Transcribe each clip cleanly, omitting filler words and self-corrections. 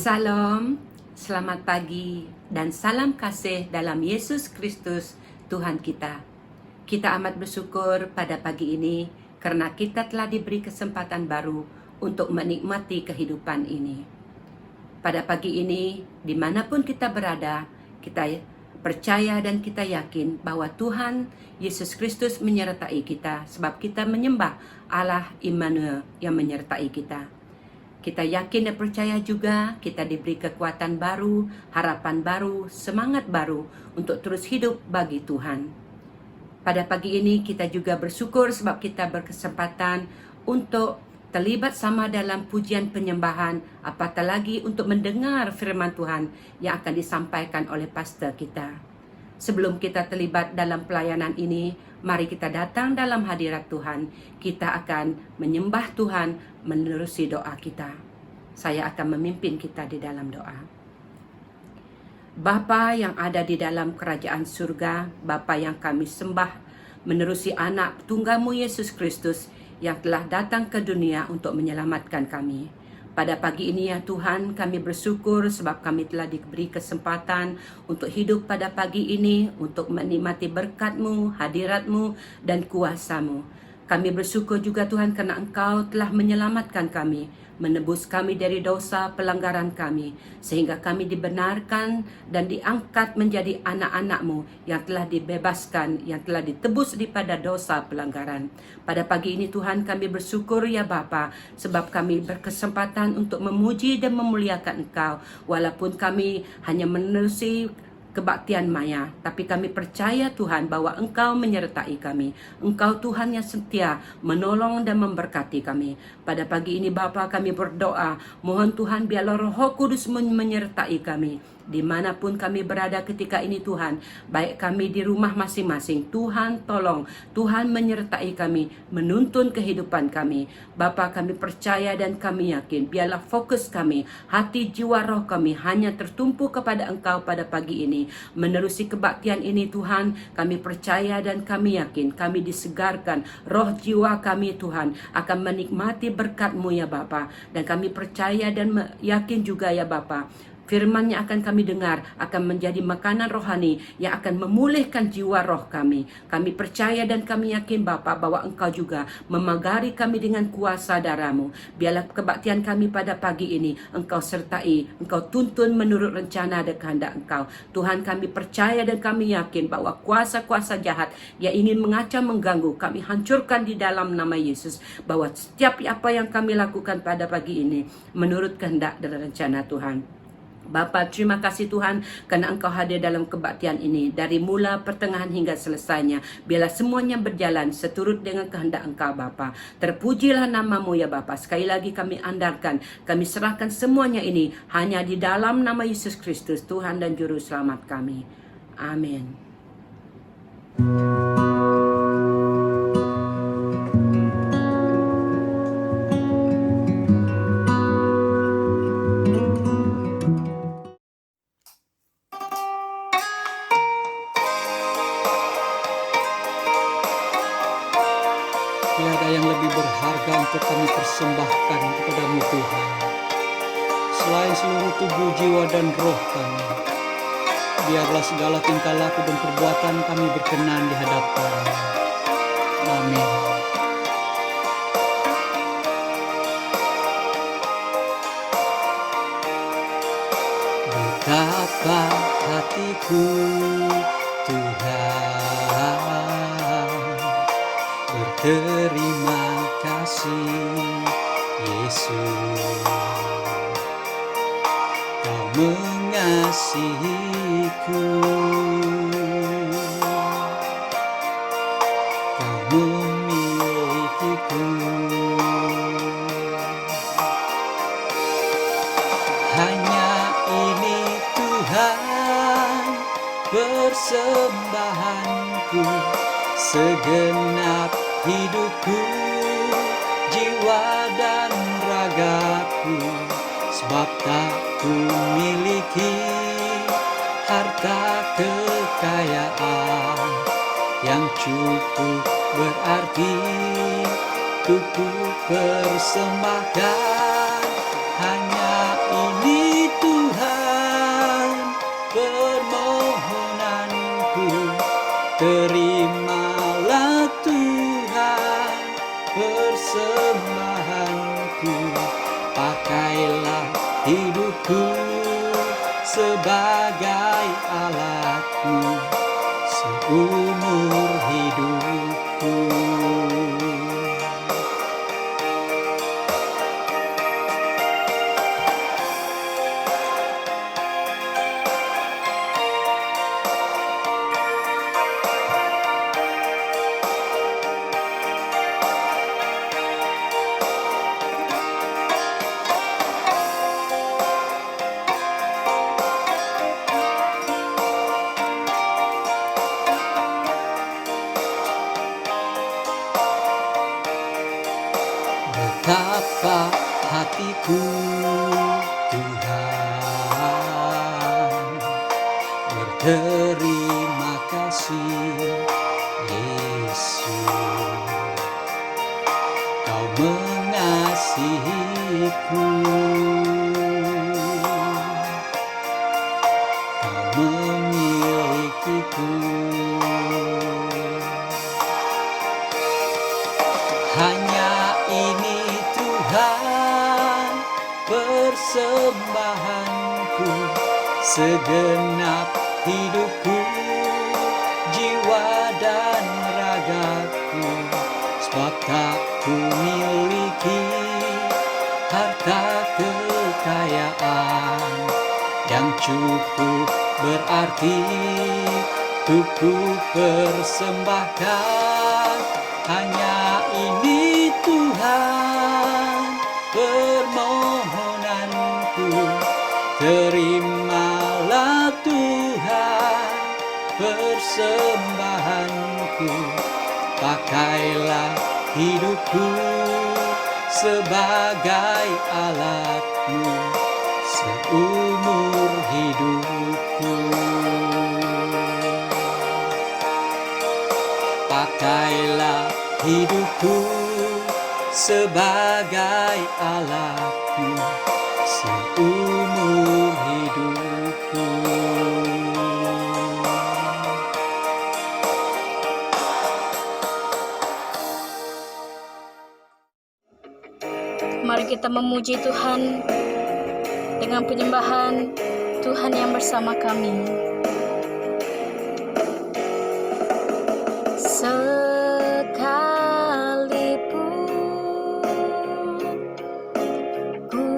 Salam, selamat pagi, dan salam kasih dalam Yesus Kristus, Tuhan kita. Kita amat bersyukur pada pagi ini karena kita telah diberi kesempatan baru untuk menikmati kehidupan ini. Pada pagi ini, dimanapun kita berada, kita percaya dan kita yakin bahwa Tuhan Yesus Kristus menyertai kita, sebab kita menyembah Allah Immanuel yang menyertai kita. Kita yakin dan percaya juga kita diberi kekuatan baru, harapan baru, semangat baru untuk terus hidup bagi Tuhan. Pada pagi ini kita juga bersyukur sebab kita berkesempatan untuk terlibat sama dalam pujian penyembahan, apatah lagi untuk mendengar firman Tuhan yang akan disampaikan oleh pastor kita. Sebelum kita terlibat dalam pelayanan ini, mari kita datang dalam hadirat Tuhan. Kita akan menyembah Tuhan menerusi doa kita. Saya akan memimpin kita di dalam doa. Bapa yang ada di dalam kerajaan surga, Bapa yang kami sembah menerusi anak tunggal-Mu Yesus Kristus yang telah datang ke dunia untuk menyelamatkan kami. Pada pagi ini ya Tuhan, kami bersyukur sebab kami telah diberi kesempatan untuk hidup pada pagi ini, untuk menikmati berkat-Mu, hadirat-Mu, dan kuasa-Mu. Kami bersyukur juga Tuhan karena Engkau telah menyelamatkan kami, menebus kami dari dosa pelanggaran kami, sehingga kami dibenarkan dan diangkat menjadi anak-anak-Mu yang telah dibebaskan, yang telah ditebus daripada dosa pelanggaran. Pada pagi ini Tuhan kami bersyukur ya Bapa, sebab kami berkesempatan untuk memuji dan memuliakan Engkau, walaupun kami hanya menerusi kebaktian maya, tapi kami percaya Tuhan bahwa Engkau menyertai kami. Engkau Tuhan yang setia menolong dan memberkati kami. Pada pagi ini Bapa kami berdoa, mohon Tuhan biarlah Roh Kudus menyertai kami dimanapun kami berada ketika ini Tuhan, baik kami di rumah masing-masing. Tuhan tolong, Tuhan menyertai kami, menuntun kehidupan kami. Bapa kami percaya dan kami yakin, biarlah fokus kami, hati jiwa roh kami hanya tertumpu kepada Engkau pada pagi ini. Menerusi kebaktian ini Tuhan, kami percaya dan kami yakin, kami disegarkan, roh jiwa kami Tuhan akan menikmati berkat-Mu ya Bapa. Dan kami percaya dan yakin juga ya Bapa, firman yang akan kami dengar akan menjadi makanan rohani yang akan memulihkan jiwa roh kami. Kami percaya dan kami yakin Bapa bahwa Engkau juga memagari kami dengan kuasa darah-Mu. Biarlah kebaktian kami pada pagi ini Engkau sertai, Engkau tuntun menurut rencana dan kehendak Engkau. Tuhan kami percaya dan kami yakin bahwa kuasa-kuasa jahat yang ingin mengacau mengganggu, kami hancurkan di dalam nama Yesus. Bahwa setiap apa yang kami lakukan pada pagi ini menurut kehendak dan rencana Tuhan. Bapa, terima kasih Tuhan kerana Engkau hadir dalam kebaktian ini dari mula pertengahan hingga selesainya. Biarlah semuanya berjalan seturut dengan kehendak Engkau Bapa. Terpujilah nama-Mu ya Bapa. Sekali lagi kami andalkan, kami serahkan semuanya ini hanya di dalam nama Yesus Kristus, Tuhan dan Juru Selamat kami. Amin. Tiada yang lebih berharga untuk kami persembahkan kepada-Mu Tuhan, selain seluruh tubuh, jiwa, dan roh kami. Biarlah segala tingkah laku dan perbuatan kami berkenan di hadapan-Mu. Amin. Betapa hatiku Tuhan berterima kasih, Yesus. Kau mengasihiku, Kau memilikiku. Hanya ini Tuhan bersama persembahanku, segenap hidupku, jiwa dan ragaku, sebab tak ku miliki harta kekayaan yang cukup berarti untuk ku persembahkan. Hanya ini Tuhan permohonanku, terimalah Tuhan persembahanku, pakailah hidupku sebagai alatmu seumur hidupku. Betapa hatiku Tuhan berterima kasih, Yesus, Kau mengasihiku, Kau memilikiku. Hanya ini Tuhan persembahanku, segenap hidupku, jiwa dan ragaku, sebab tak ku miliki harta kekayaan yang cukup berarti untuk ku persembahkan. Hanya ini Tuhan permohonanku, terimalah Tuhan persembahanku, pakailah hidupku sebagai alatmu seumur hidupku. Pakailah hidupku sebagai alatmu seumur hidupku. Mari kita memuji Tuhan dengan penyembahan Tuhan yang bersama kami. Sekalipun ku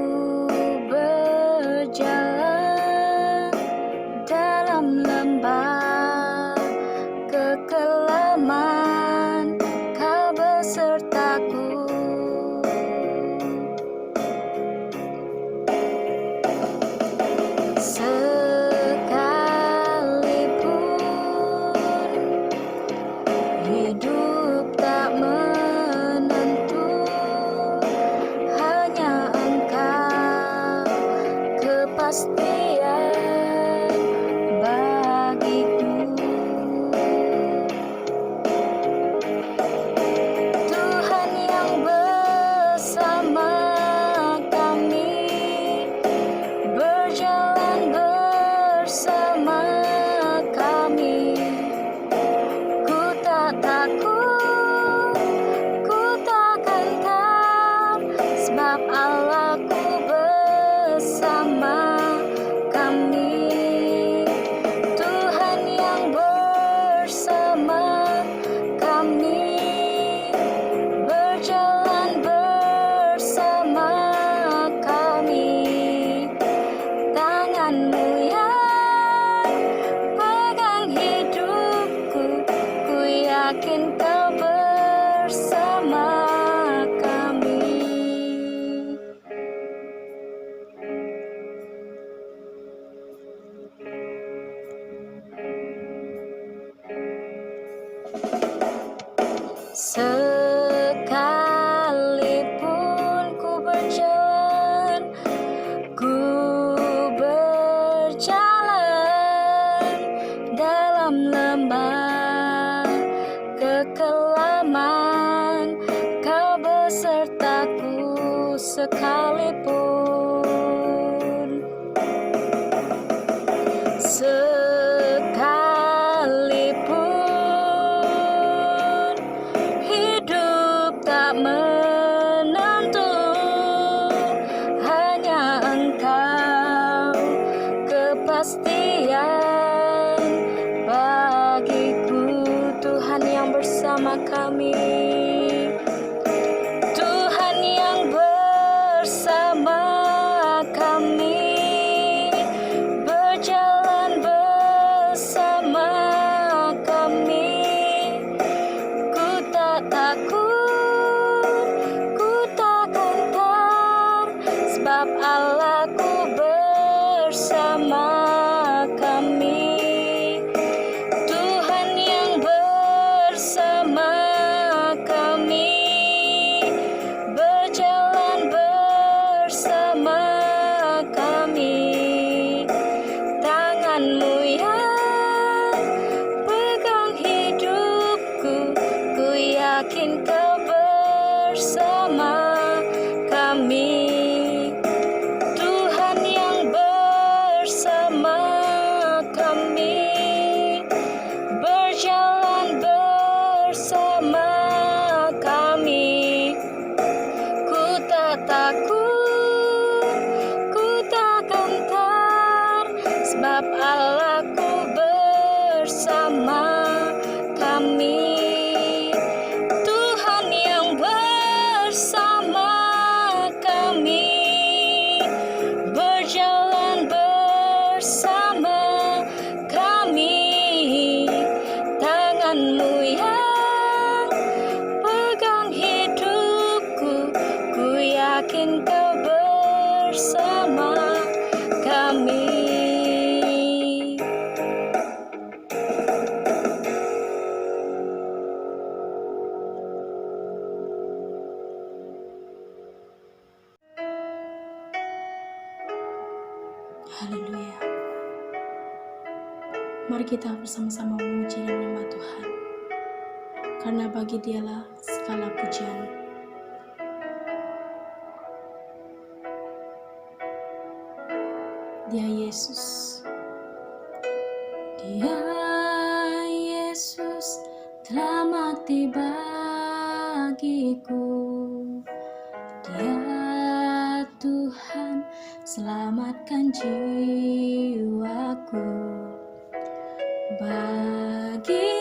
berjalan dalam lembah kekelaman, Kau besertaku. Sekalipun Sekalipun ku berjalan dalam lembah kekelaman, Kau besertaku sekalipun. Sekalipun hidup tak menentu, hanya Engkau kepastian bagiku. Tuhan yang bersama kami, Tuhan yang bersama kami, berjalan bersama kami. Ku tak takut, ku tak gentar, sebab Allahku bersama kami. Tuhan yang bersama kami, berjalan bersama kami. Tangan-Mu yang pegang hidupku, ku yakin Kau bersama kami. Tuhan yang bersama kami, berjalan bersama kami. Ku tak takut, ku tak gentar, sebab Allahku bersama kami. Tuhan yang bersama kami, berjalan bersama kami. Tangan-Mu yang pegang hidupku, ku yakin Kau bersama kami. Haleluya. Mari kita bersama-sama memuji dan menyembah Tuhan, karena bagi Dialah segala pujian. Dia Yesus, Dia Yesus telah mati bagiku. Dia Tuhan selamatkan jiwaku. Bagi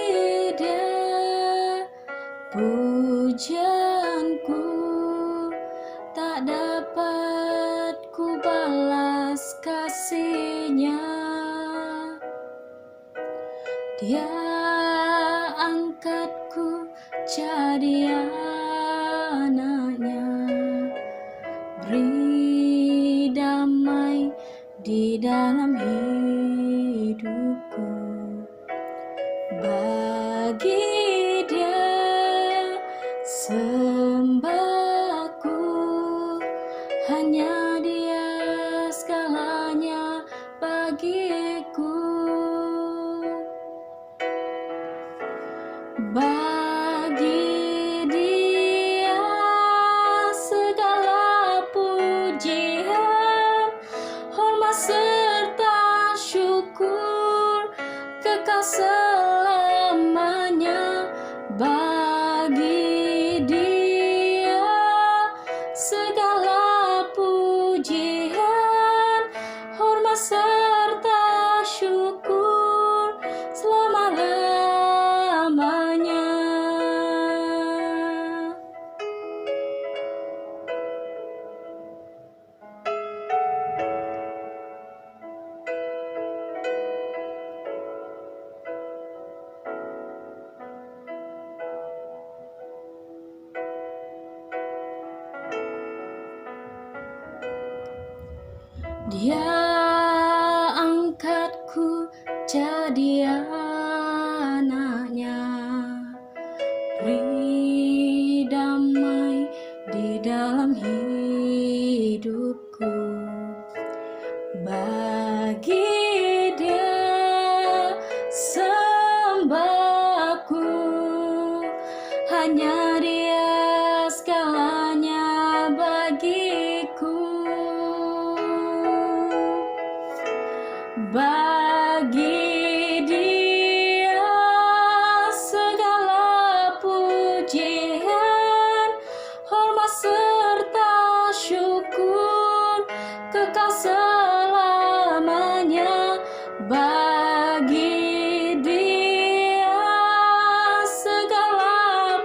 Dia pujianku tak dapat ku balas kasih-Nya. Dia angkatku jadi anak-Nya, beri damai di dalam hidupku. Bagi Dia sembahku, hanya Dia segalanya bagiku. Bagi Dia segala pujian, hormat serta syukur kekal selamanya. Bagi Dia segala pujian, hormat serta syukur selama-lamanya. Dia angkatku jadi anak-Nya, beri hanya Dia segalanya bagiku. Bagi Dia segala pujian, hormat serta syukur kekal selamanya. Bagi Dia segala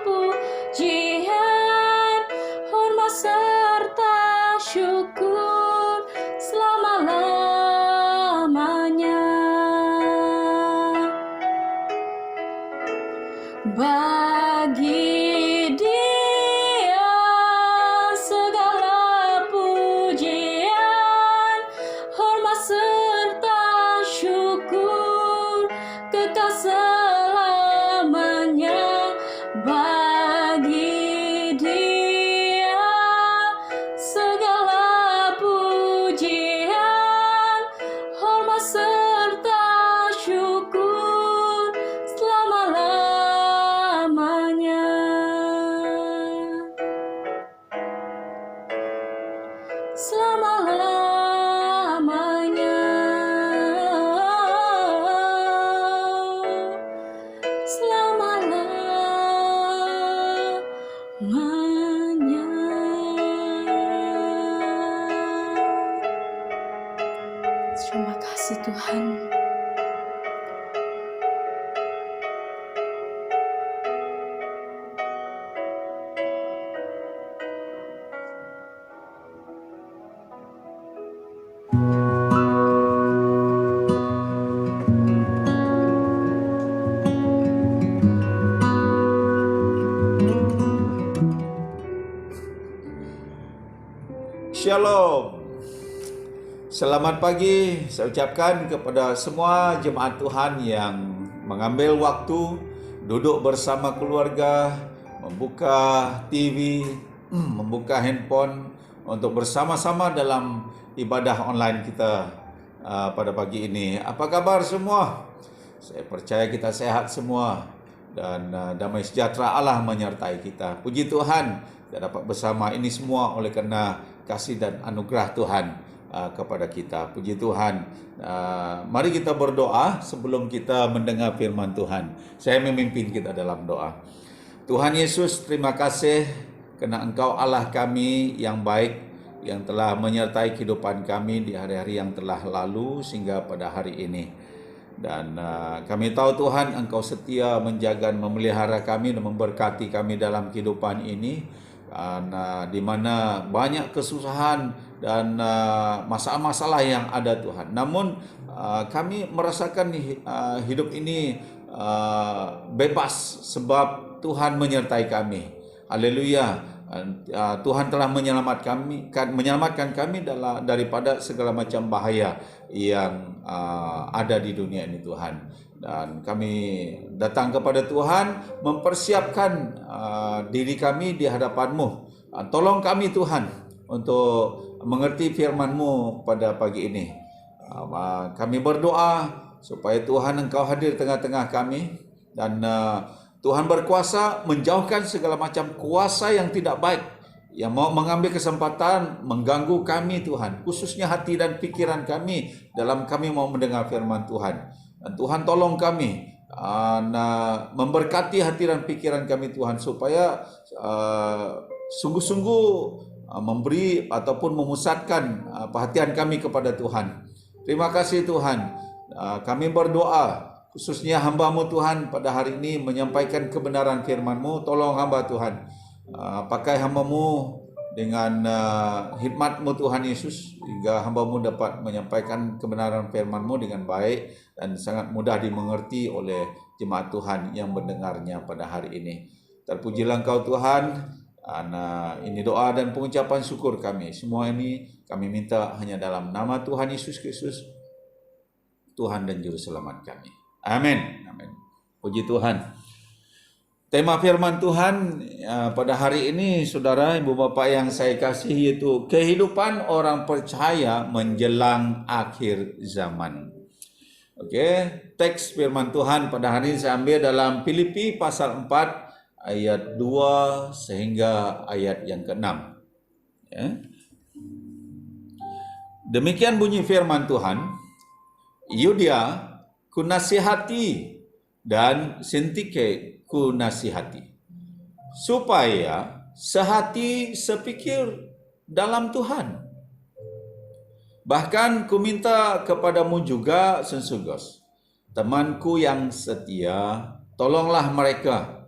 pujian, hormat serta syukur selama-lamanya. Bagi Dia segala pujian, hormat serta syukur kekal selamanya. Bagi Dia segala pujian, hormat serta syukur selama-lamanya. Selama-lamanya. Selama-lamanya. Terima kasih Tuhan. Shalom. Selamat pagi saya ucapkan kepada semua jemaat Tuhan yang mengambil waktu duduk bersama keluarga, membuka TV, membuka handphone untuk bersama-sama dalam ibadah online kita pada pagi ini. Apa kabar semua? Saya percaya kita sehat semua dan damai sejahtera Allah menyertai kita. Puji Tuhan, kita dapat bersama ini semua oleh karena kasih dan anugerah Tuhan kepada kita. Puji Tuhan. Mari kita berdoa sebelum kita mendengar firman Tuhan. Saya memimpin kita dalam doa. Tuhan Yesus, terima kasih karena Engkau Allah kami yang baik, yang telah menyertai kehidupan kami di hari-hari yang telah lalu sehingga pada hari ini. Dan kami tahu Tuhan, Engkau setia menjaga, memelihara kami dan memberkati kami dalam kehidupan ini. Di mana banyak kesusahan dan masalah-masalah yang ada Tuhan. Namun kami merasakan hidup ini bebas sebab Tuhan menyertai kami. Haleluya. Tuhan telah menyelamatkan kami daripada segala macam bahaya yang ada di dunia ini Tuhan. Dan kami datang kepada Tuhan mempersiapkan diri kami di hadapan-Mu. Tolong kami Tuhan untuk mengerti firman-Mu pada pagi ini. Kami berdoa supaya Tuhan Engkau hadir tengah-tengah kami dan Tuhan berkuasa menjauhkan segala macam kuasa yang tidak baik yang mau mengambil kesempatan mengganggu kami Tuhan, khususnya hati dan pikiran kami dalam kami mau mendengar firman Tuhan. Dan Tuhan tolong kami memberkati hati dan pikiran kami Tuhan supaya sungguh-sungguh memberi ataupun memusatkan perhatian kami kepada Tuhan. Terima kasih Tuhan. Kami berdoa khususnya hamba-Mu Tuhan pada hari ini menyampaikan kebenaran firman-Mu. Tolong hamba Tuhan, pakai hamba-Mu dengan hikmat-Mu Tuhan Yesus, hingga hamba-Mu dapat menyampaikan kebenaran firman-Mu dengan baik dan sangat mudah dimengerti oleh jemaat Tuhan yang mendengarnya pada hari ini. Terpujilah Engkau Tuhan. Ini doa dan pengucapan syukur kami. Semua ini kami minta hanya dalam nama Tuhan Yesus Kristus, Tuhan dan Juru Selamat kami. Amin. Amin. Puji Tuhan. Tema firman Tuhan pada hari ini, saudara, ibu bapak yang saya kasih, yaitu kehidupan orang percaya menjelang akhir zaman. Oke, teks firman Tuhan pada hari ini saya ambil dalam Filipi pasal 4 ayat 2 sehingga ayat yang ke-6. Ya. Demikian bunyi firman Tuhan, Yudia ku nasihati dan Sintike ku nasihati, supaya sehati sepikir dalam Tuhan. Bahkan ku minta kepadamu juga, Sensugos, temanku yang setia, tolonglah mereka,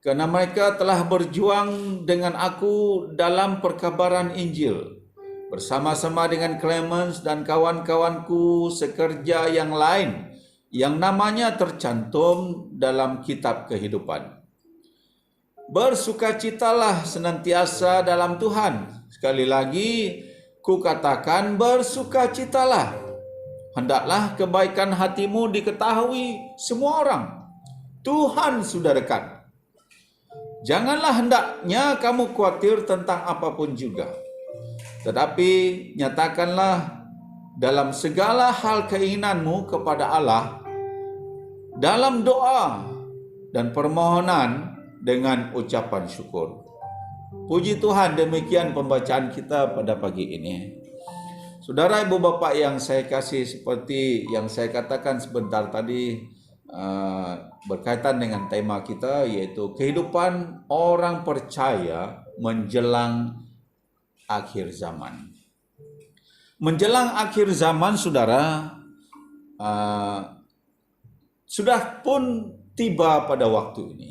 karena mereka telah berjuang dengan aku dalam perkabaran Injil, bersama-sama dengan Clemens dan kawan-kawanku sekerja yang lain yang namanya tercantum dalam kitab kehidupan. Bersukacitalah senantiasa dalam Tuhan. Sekali lagi, ku katakan bersukacitalah. Hendaklah kebaikan hatimu diketahui semua orang. Tuhan sudah dekat. Janganlah hendaknya kamu khawatir tentang apapun juga. Tetapi nyatakanlah dalam segala hal keinginanmu kepada Allah dalam doa dan permohonan dengan ucapan syukur. Puji Tuhan, demikian pembacaan kita pada pagi ini. Saudara, ibu bapa yang saya kasih, seperti yang saya katakan sebentar tadi, berkaitan dengan tema kita, yaitu kehidupan orang percaya menjelang akhir zaman. Menjelang akhir zaman, saudara, sudah pun tiba pada waktu ini.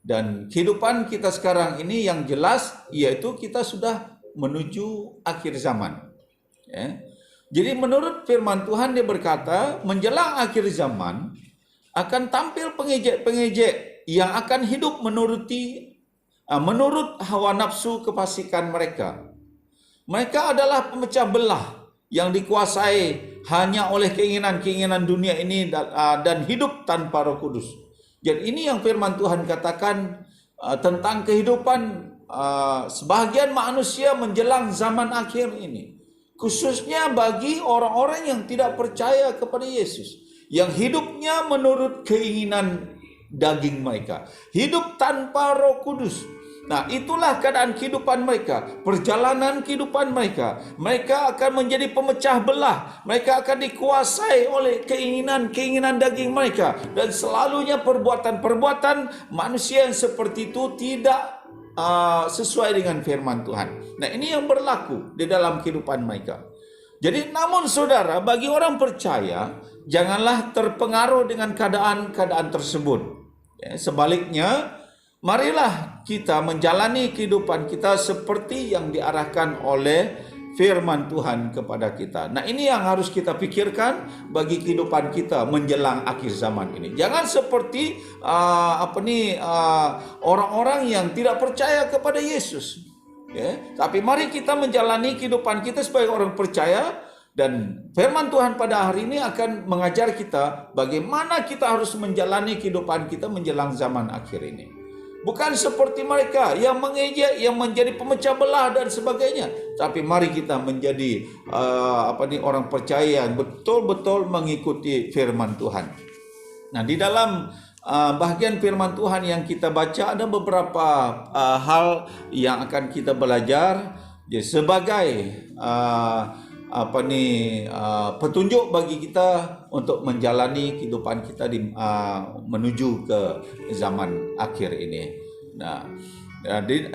Dan kehidupan kita sekarang ini yang jelas, yaitu kita sudah menuju akhir zaman. Ya. Jadi menurut firman Tuhan, dia berkata, menjelang akhir zaman akan tampil pengejek-pengejek yang akan hidup menurut hawa nafsu kefasikan mereka. Mereka adalah pemecah belah yang dikuasai hanya oleh keinginan-keinginan dunia ini dan hidup tanpa Roh Kudus. Jadi ini yang firman Tuhan katakan tentang kehidupan sebahagian manusia menjelang zaman akhir ini. Khususnya bagi orang-orang yang tidak percaya kepada Yesus, yang hidupnya menurut keinginan daging mereka, hidup tanpa Roh Kudus. Nah, itulah keadaan kehidupan mereka, perjalanan kehidupan mereka. Mereka akan menjadi pemecah belah. Mereka akan dikuasai oleh keinginan-keinginan daging mereka. Dan selalunya perbuatan-perbuatan manusia yang seperti itu tidak sesuai dengan firman Tuhan. Nah, ini yang berlaku di dalam kehidupan mereka. Jadi, namun saudara, bagi orang percaya, janganlah terpengaruh dengan keadaan-keadaan tersebut. Ya, sebaliknya, marilah kita menjalani kehidupan kita seperti yang diarahkan oleh firman Tuhan kepada kita. Nah, ini yang harus kita pikirkan bagi kehidupan kita menjelang akhir zaman ini. Jangan seperti orang-orang yang tidak percaya kepada Yesus. Ya, tapi mari kita menjalani kehidupan kita sebagai orang percaya, dan firman Tuhan pada hari ini akan mengajar kita bagaimana kita harus menjalani kehidupan kita menjelang zaman akhir ini. Bukan seperti mereka yang mengejek, yang menjadi pemecah belah dan sebagainya. Tapi mari kita menjadi orang percaya yang betul-betul mengikuti firman Tuhan. Nah, di dalam bahagian firman Tuhan yang kita baca ada beberapa hal yang akan kita belajar sebagai petunjuk bagi kita untuk menjalani kehidupan kita menuju ke zaman akhir ini. Nah,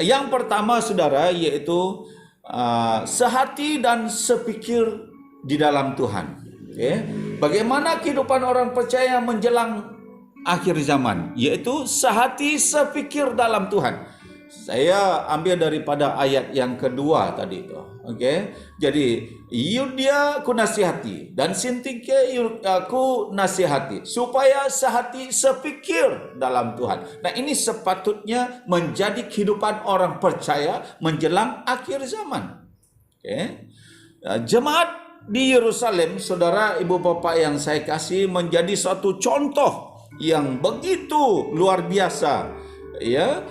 yang pertama saudara, yaitu sehati dan sepikir di dalam Tuhan. Okay? Bagaimana kehidupan orang percaya menjelang akhir zaman, yaitu sehati sepikir dalam Tuhan. Saya ambil daripada ayat yang kedua tadi itu. Oke. Jadi Yudia ku nasihati dan Sintike aku nasihati supaya sehati sepikir dalam Tuhan. Nah, ini sepatutnya menjadi kehidupan orang percaya menjelang akhir zaman. Oke. Jemaat di Yerusalem, saudara, ibu bapak yang saya kasih, menjadi suatu contoh yang begitu luar biasa. Ya,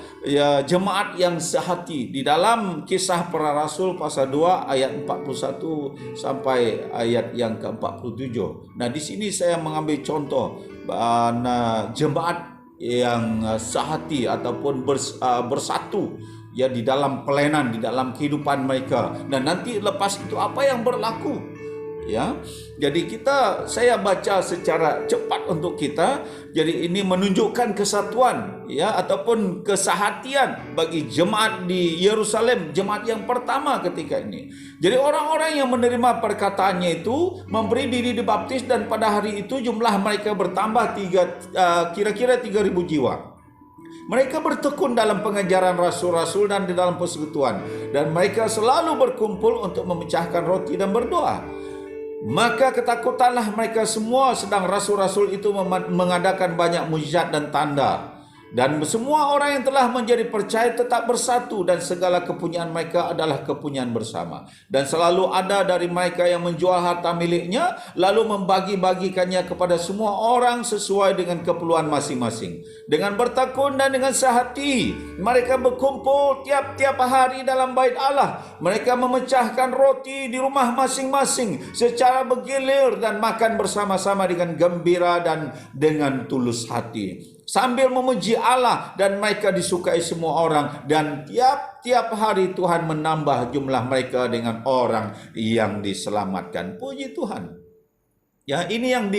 jemaat yang sehati di dalam Kisah Para Rasul pasal 2 ayat 41 sampai ayat yang ke-47. Nah, di sini saya mengambil contoh jemaat yang sehati ataupun bersatu ya di dalam pelayanan, di dalam kehidupan mereka. Dan nanti lepas itu apa yang berlaku? Ya. Jadi saya baca secara cepat untuk kita. Jadi ini menunjukkan kesatuan ya ataupun kesehatian bagi jemaat di Yerusalem, jemaat yang pertama ketika ini. Jadi orang-orang yang menerima perkataannya itu memberi diri dibaptis, dan pada hari itu jumlah mereka bertambah kira-kira 3.000 jiwa. Mereka bertekun dalam pengajaran rasul-rasul dan di dalam persekutuan, dan mereka selalu berkumpul untuk memecahkan roti dan berdoa. Maka ketakutanlah mereka semua, sedang rasul-rasul itu mengadakan banyak mujizat dan tanda. Dan semua orang yang telah menjadi percaya tetap bersatu, dan segala kepunyaan mereka adalah kepunyaan bersama. Dan selalu ada dari mereka yang menjual harta miliknya, lalu membagi-bagikannya kepada semua orang sesuai dengan keperluan masing-masing. Dengan bertekun dan dengan sehati, mereka berkumpul tiap-tiap hari dalam bait Allah. Mereka memecahkan roti di rumah masing-masing secara bergilir dan makan bersama-sama dengan gembira dan dengan tulus hati, sambil memuji Allah, dan mereka disukai semua orang, dan tiap-tiap hari Tuhan menambah jumlah mereka dengan orang yang diselamatkan. Puji Tuhan. Ya, ini yang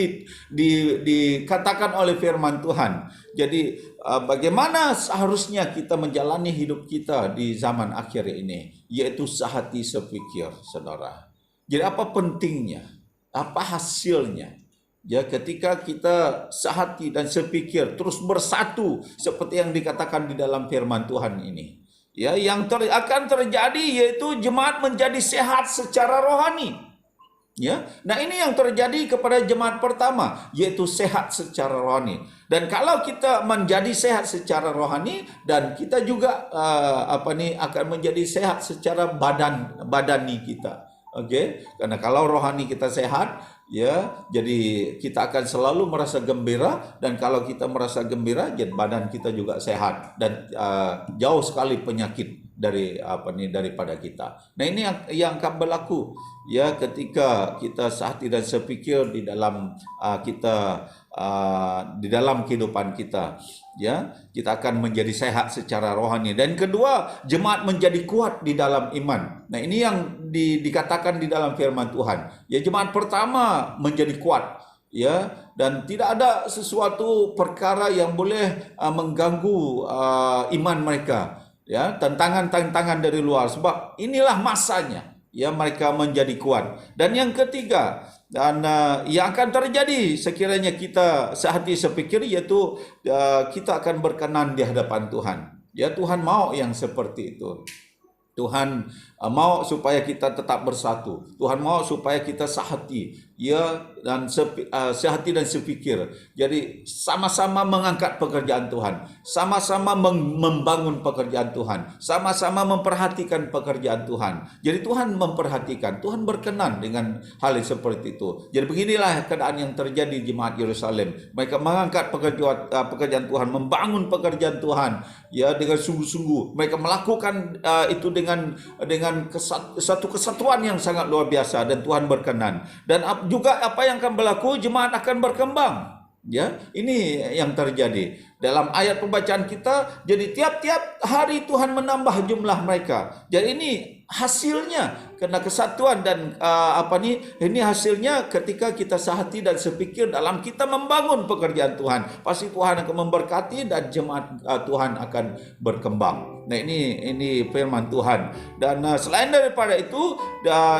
dikatakan oleh firman Tuhan. Jadi bagaimana seharusnya kita menjalani hidup kita di zaman akhir ini, yaitu sehati sepikir, saudara. Jadi apa pentingnya? Apa hasilnya? Ya, ketika kita sehati dan sepikir, terus bersatu seperti yang dikatakan di dalam firman Tuhan ini. Ya, yang akan terjadi yaitu jemaat menjadi sehat secara rohani. Ya. Nah, ini yang terjadi kepada jemaat pertama, yaitu sehat secara rohani. Dan kalau kita menjadi sehat secara rohani, dan kita juga akan menjadi sehat secara badani kita. Oke, karena kalau rohani kita sehat, ya, jadi kita akan selalu merasa gembira, dan kalau kita merasa gembira, jadi badan kita juga sehat, dan jauh sekali penyakit daripada kita. Nah, ini yang akan berlaku ya ketika kita sehati dan sepikir di dalam di dalam kehidupan kita. Ya, kita akan menjadi sehat secara rohani. Dan kedua, jemaat menjadi kuat di dalam iman. Nah, ini yang dikatakan di dalam firman Tuhan. Ya, jemaat pertama menjadi kuat, ya, dan tidak ada sesuatu perkara yang boleh mengganggu iman mereka. Ya, tantangan-tantangan dari luar, sebab inilah masanya. Ya, mereka menjadi kuat. Dan yang ketiga, dan yang akan terjadi sekiranya kita sehati sepikir, yaitu kita akan berkenan di hadapan Tuhan. Ya, Tuhan mau yang seperti itu. Tuhan mau supaya kita tetap bersatu. Tuhan mau supaya kita sehati, ya, dan sehati dan sepikir. Jadi sama-sama mengangkat pekerjaan Tuhan, sama-sama membangun pekerjaan Tuhan, sama-sama memperhatikan pekerjaan Tuhan. Jadi Tuhan memperhatikan, Tuhan berkenan dengan hal yang seperti itu. Jadi beginilah keadaan yang terjadi di jemaat Yerusalem. Mereka mengangkat pekerjaan Tuhan, membangun pekerjaan Tuhan, ya, dengan sungguh-sungguh. Mereka melakukan itu dengan satu kesatuan yang sangat luar biasa, dan Tuhan berkenan. Dan juga apa yang akan berlaku, jemaat akan berkembang. Ya, ini yang terjadi dalam ayat pembacaan kita. Jadi tiap-tiap hari Tuhan menambah jumlah mereka. Jadi ini hasilnya karena kesatuan, dan ini hasilnya ketika kita sehati dan sepikir dalam kita membangun pekerjaan Tuhan. Pasti Tuhan akan memberkati, dan jemaat Tuhan akan berkembang. Nah, ini firman Tuhan. Dan selain daripada itu,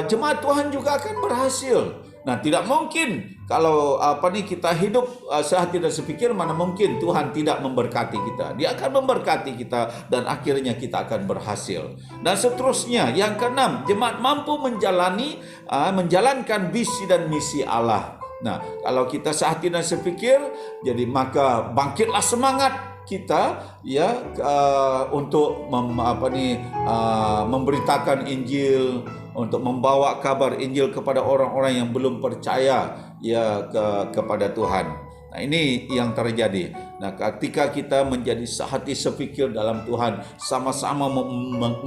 jemaat Tuhan juga akan berhasil. Nah, tidak mungkin kalau kita hidup sehati dan sepikir, mana mungkin Tuhan tidak memberkati kita. Dia akan memberkati kita, dan akhirnya kita akan berhasil. Dan seterusnya, yang keenam, jemaat mampu menjalankan visi dan misi Allah. Nah, kalau kita sehati dan sepikir, jadi maka bangkitlah semangat kita, ya, untuk memberitakan Injil, untuk membawa kabar Injil kepada orang-orang yang belum percaya, ya, kepada Tuhan. Nah, ini yang terjadi. Nah, ketika kita menjadi sehati sepikir dalam Tuhan, sama-sama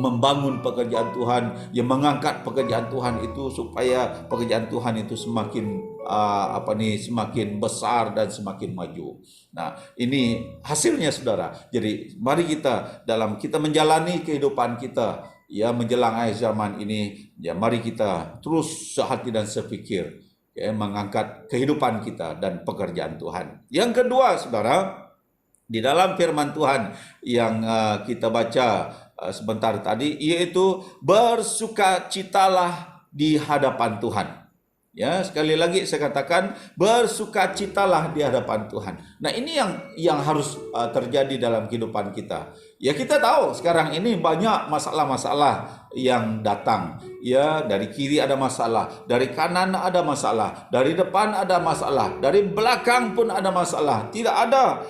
membangun pekerjaan Tuhan, yang mengangkat pekerjaan Tuhan itu, supaya pekerjaan Tuhan itu semakin semakin besar dan semakin maju. Nah, ini hasilnya saudara. Jadi mari kita menjalani kehidupan kita ya menjelang akhir zaman ini, ya mari kita terus sehati dan sepikir ya mengangkat kehidupan kita dan pekerjaan Tuhan. Yang kedua saudara, di dalam firman Tuhan yang kita baca sebentar tadi, yaitu bersukacitalah di hadapan Tuhan. Ya, sekali lagi saya katakan bersukacitalah di hadapan Tuhan. Nah, ini yang harus terjadi dalam kehidupan kita. Ya, kita tahu sekarang ini banyak masalah-masalah yang datang. Ya, dari kiri ada masalah, dari kanan ada masalah, dari depan ada masalah, dari belakang pun ada masalah. Tidak ada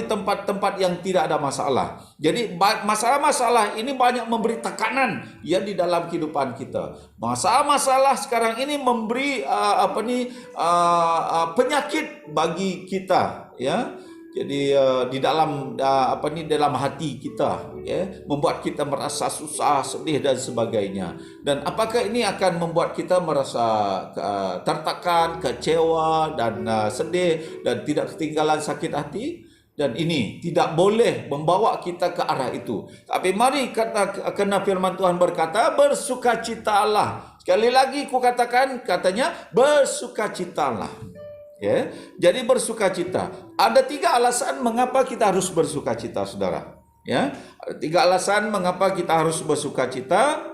tempat-tempat yang tidak ada masalah. Jadi masalah-masalah ini banyak memberi tekanan ya di dalam kehidupan kita. Masalah-masalah sekarang ini memberi penyakit bagi kita ya. Jadi di dalam dalam hati kita ya, membuat kita merasa susah, sedih dan sebagainya. Dan apakah ini akan membuat kita merasa tertekan, kecewa dan sedih dan tidak ketinggalan sakit hati? Dan ini tidak boleh membawa kita ke arah itu. Tapi mari karena firman Tuhan berkata bersukacitalah. Sekali lagi ku katakan, katanya bersukacitalah. Ya, jadi bersukacita. Ada 3 alasan mengapa kita harus bersukacita, saudara. Ya, ada 3 alasan mengapa kita harus bersukacita.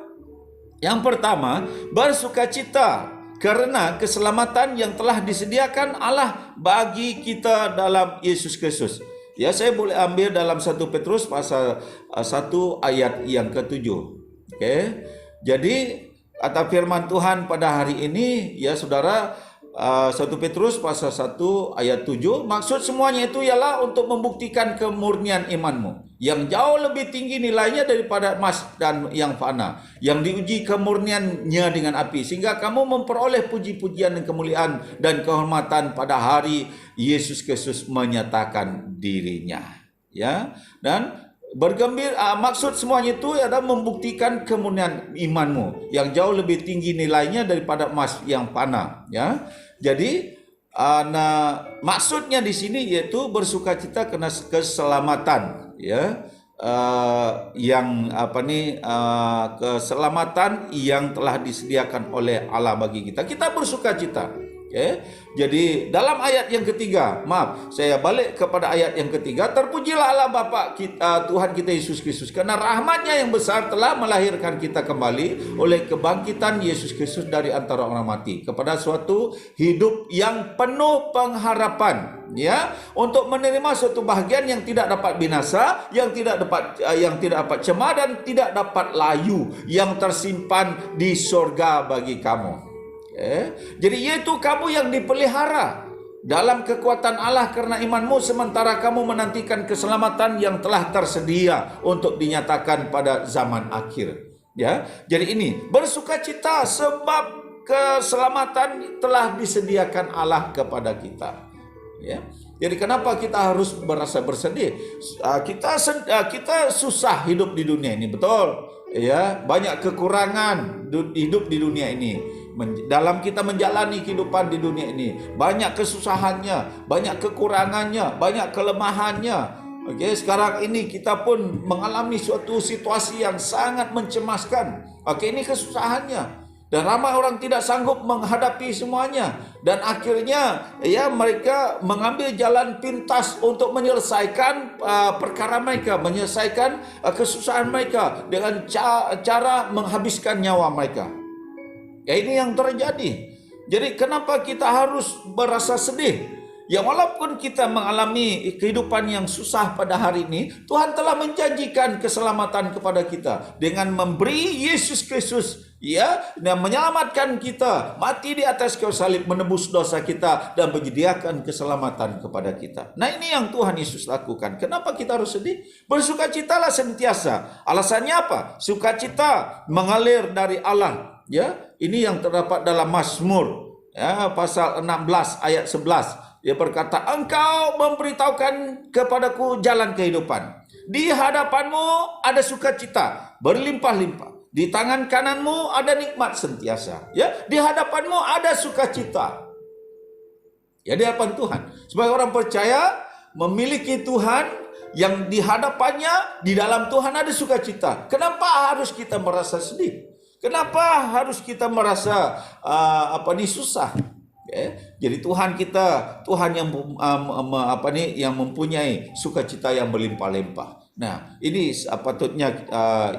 Yang pertama, bersukacita karena keselamatan yang telah disediakan Allah bagi kita dalam Yesus Kristus. Ya, saya boleh ambil dalam 1 Petrus pasal 1 ayat yang ke-7. Oke. Jadi kata firman Tuhan pada hari ini ya saudara, 1 Petrus pasal 1 ayat 7, maksud semuanya itu ialah untuk membuktikan kemurnian imanmu yang jauh lebih tinggi nilainya daripada emas dan yang fana, yang diuji kemurniannya dengan api, sehingga kamu memperoleh puji-pujian dan kemuliaan dan kehormatan pada hari Yesus Kristus menyatakan dirinya. Ya, dan bergembira, maksud semuanya itu adalah membuktikan kemurnian imanmu yang jauh lebih tinggi nilainya daripada emas yang fana. Ya, jadi maksudnya di sini yaitu bersukacita karena keselamatan. Ya, keselamatan yang telah disediakan oleh Allah bagi kita. Kita bersukacita. Okay. Jadi dalam ayat yang ketiga, saya balik kepada ayat yang ketiga, terpujilah Allah Bapa kita, Tuhan kita Yesus Kristus, karena rahmat-Nya yang besar telah melahirkan kita kembali oleh kebangkitan Yesus Kristus dari antara orang mati kepada suatu hidup yang penuh pengharapan, ya, untuk menerima suatu bahagian yang tidak dapat binasa, yang tidak dapat cemar dan tidak dapat layu, yang tersimpan di sorga bagi kamu. Jadi yaitu kamu yang dipelihara dalam kekuatan Allah karena imanmu, sementara kamu menantikan keselamatan yang telah tersedia untuk dinyatakan pada zaman akhir. Ya, jadi ini bersukacita sebab keselamatan telah disediakan Allah kepada kita. Ya, jadi kenapa kita harus merasa bersedih? Kita susah hidup di dunia ini, betul? Ya, banyak kekurangan hidup di dunia ini. Dalam kita menjalani kehidupan di dunia ini, banyak kesusahannya, banyak kekurangannya, banyak kelemahannya. Oke, sekarang ini kita pun mengalami suatu situasi yang sangat mencemaskan. Oke, ini kesusahannya. Dan ramai orang tidak sanggup menghadapi semuanya. Dan akhirnya ya mereka mengambil jalan pintas untuk menyelesaikan perkara mereka, menyelesaikan kesusahan mereka dengan cara menghabiskan nyawa mereka. Ya, ini yang terjadi. Jadi kenapa kita harus merasa sedih? Ya, walaupun kita mengalami kehidupan yang susah pada hari ini, Tuhan telah menjanjikan keselamatan kepada kita dengan memberi Yesus Kristus, ya, dan menyelamatkan kita, mati di atas kayu salib, menebus dosa kita dan menyediakan keselamatan kepada kita. Nah, ini yang Tuhan Yesus lakukan. Kenapa kita harus sedih? Bersukacitalah senantiasa. Alasannya apa? Sukacita mengalir dari Allah. Ya, ini yang terdapat dalam Mazmur ya, pasal 16 ayat 11. Dia berkata, engkau memberitahukan kepadaku jalan kehidupan. Di hadapanmu ada sukacita berlimpah-limpah. Di tangan kananmu ada nikmat sentiasa. Ya, di hadapanmu ada sukacita. Ya, di hadapan Tuhan. Sebagai orang percaya, memiliki Tuhan yang di hadapannya, di dalam Tuhan ada sukacita. Kenapa harus kita merasa sedih? Kenapa harus kita merasa susah? Jadi Tuhan kita, Tuhan yang yang mempunyai sukacita yang berlimpah-limpah. Nah, ini patutnya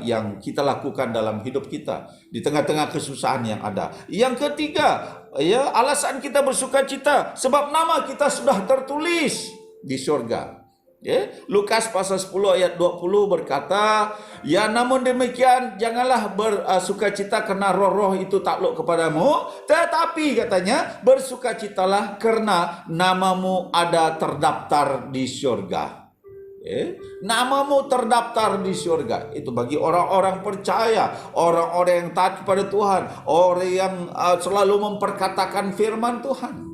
yang kita lakukan dalam hidup kita di tengah-tengah kesusahan yang ada. Yang ketiga, alasan kita bersukacita sebab nama kita sudah tertulis di surga. Lukas pasal 10 ayat 20 berkata, ya namun demikian janganlah bersukacita karena roh-roh itu takluk kepadamu, tetapi katanya bersukacitalah karena namamu ada terdaftar di surga. Namamu terdaftar di surga. Itu bagi orang-orang percaya, orang-orang yang taat kepada Tuhan, orang yang selalu memperkatakan firman Tuhan.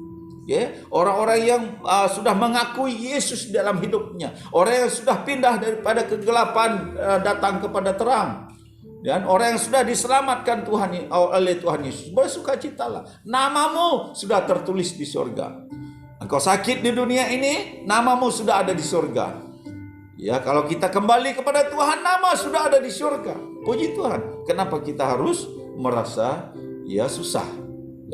Orang-orang yang sudah mengakui Yesus dalam hidupnya, orang yang sudah pindah daripada kegelapan datang kepada terang, dan orang yang sudah diselamatkan oleh Tuhan Yesus, bersukacitalah, namamu sudah tertulis di surga. Engkau sakit di dunia ini, namamu sudah ada di surga. Ya, kalau kita kembali kepada Tuhan, nama sudah ada di surga. Puji Tuhan. Kenapa kita harus merasa susah,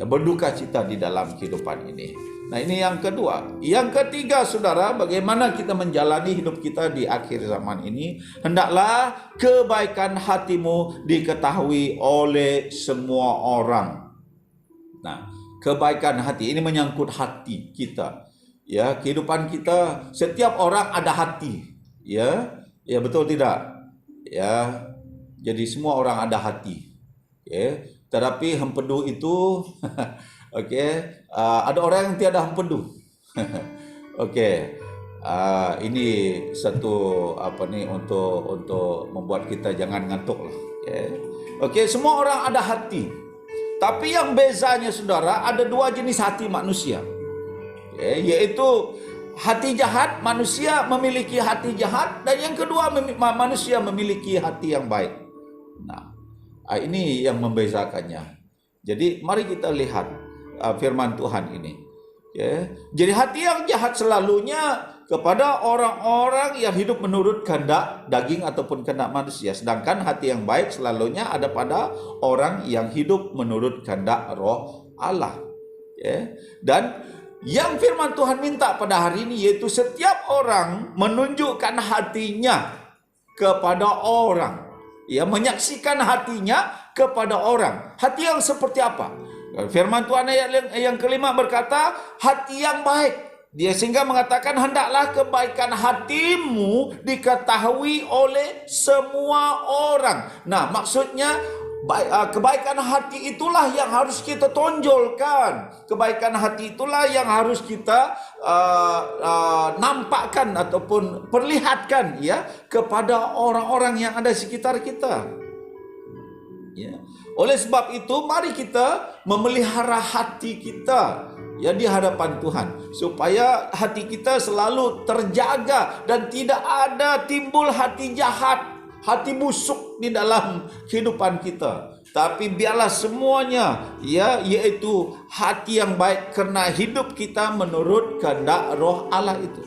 berduka cita di dalam kehidupan ini? Nah, ini yang kedua. Yang ketiga, saudara, bagaimana kita menjalani hidup kita di akhir zaman ini? Hendaklah kebaikan hatimu diketahui oleh semua orang. Nah, kebaikan hati ini menyangkut hati kita. Ya, kehidupan kita, setiap orang ada hati. Ya, betul tidak? Ya, jadi semua orang ada hati. Tetapi hempedu itu ada orang yang tiada hempedu. Ini satu untuk membuat kita jangan ngantuk lah. Semua orang ada hati. Tapi yang bezanya, saudara, ada dua jenis hati manusia. Yaitu hati jahat, manusia memiliki hati jahat, dan yang kedua manusia memiliki hati yang baik. Nah, ini yang membezakannya. Jadi mari kita lihat firman Tuhan ini. Jadi hati yang jahat selalunya kepada orang-orang yang hidup menurut kehendak daging ataupun kehendak manusia. Sedangkan hati yang baik selalunya ada pada orang yang hidup menurut kehendak Roh Allah. Dan yang firman Tuhan minta pada hari ini yaitu setiap orang menunjukkan hatinya kepada orang. Menyaksikan hatinya kepada orang. Hati yang seperti apa? Firman Tuhan ayat yang kelima berkata, hati yang baik. Dia sehingga mengatakan, hendaklah kebaikan hatimu diketahui oleh semua orang. Nah, maksudnya kebaikan hati itulah yang harus kita tonjolkan. Kebaikan hati itulah yang harus kita nampakkan ataupun perlihatkan kepada orang-orang yang ada di sekitar kita. Oleh sebab itu, mari kita memelihara hati kita di hadapan Tuhan, supaya hati kita selalu terjaga dan tidak ada timbul hati jahat, hati busuk di dalam kehidupan kita. Tapi biarlah semuanya yaitu hati yang baik karena hidup kita menurut kehendak Roh Allah itu.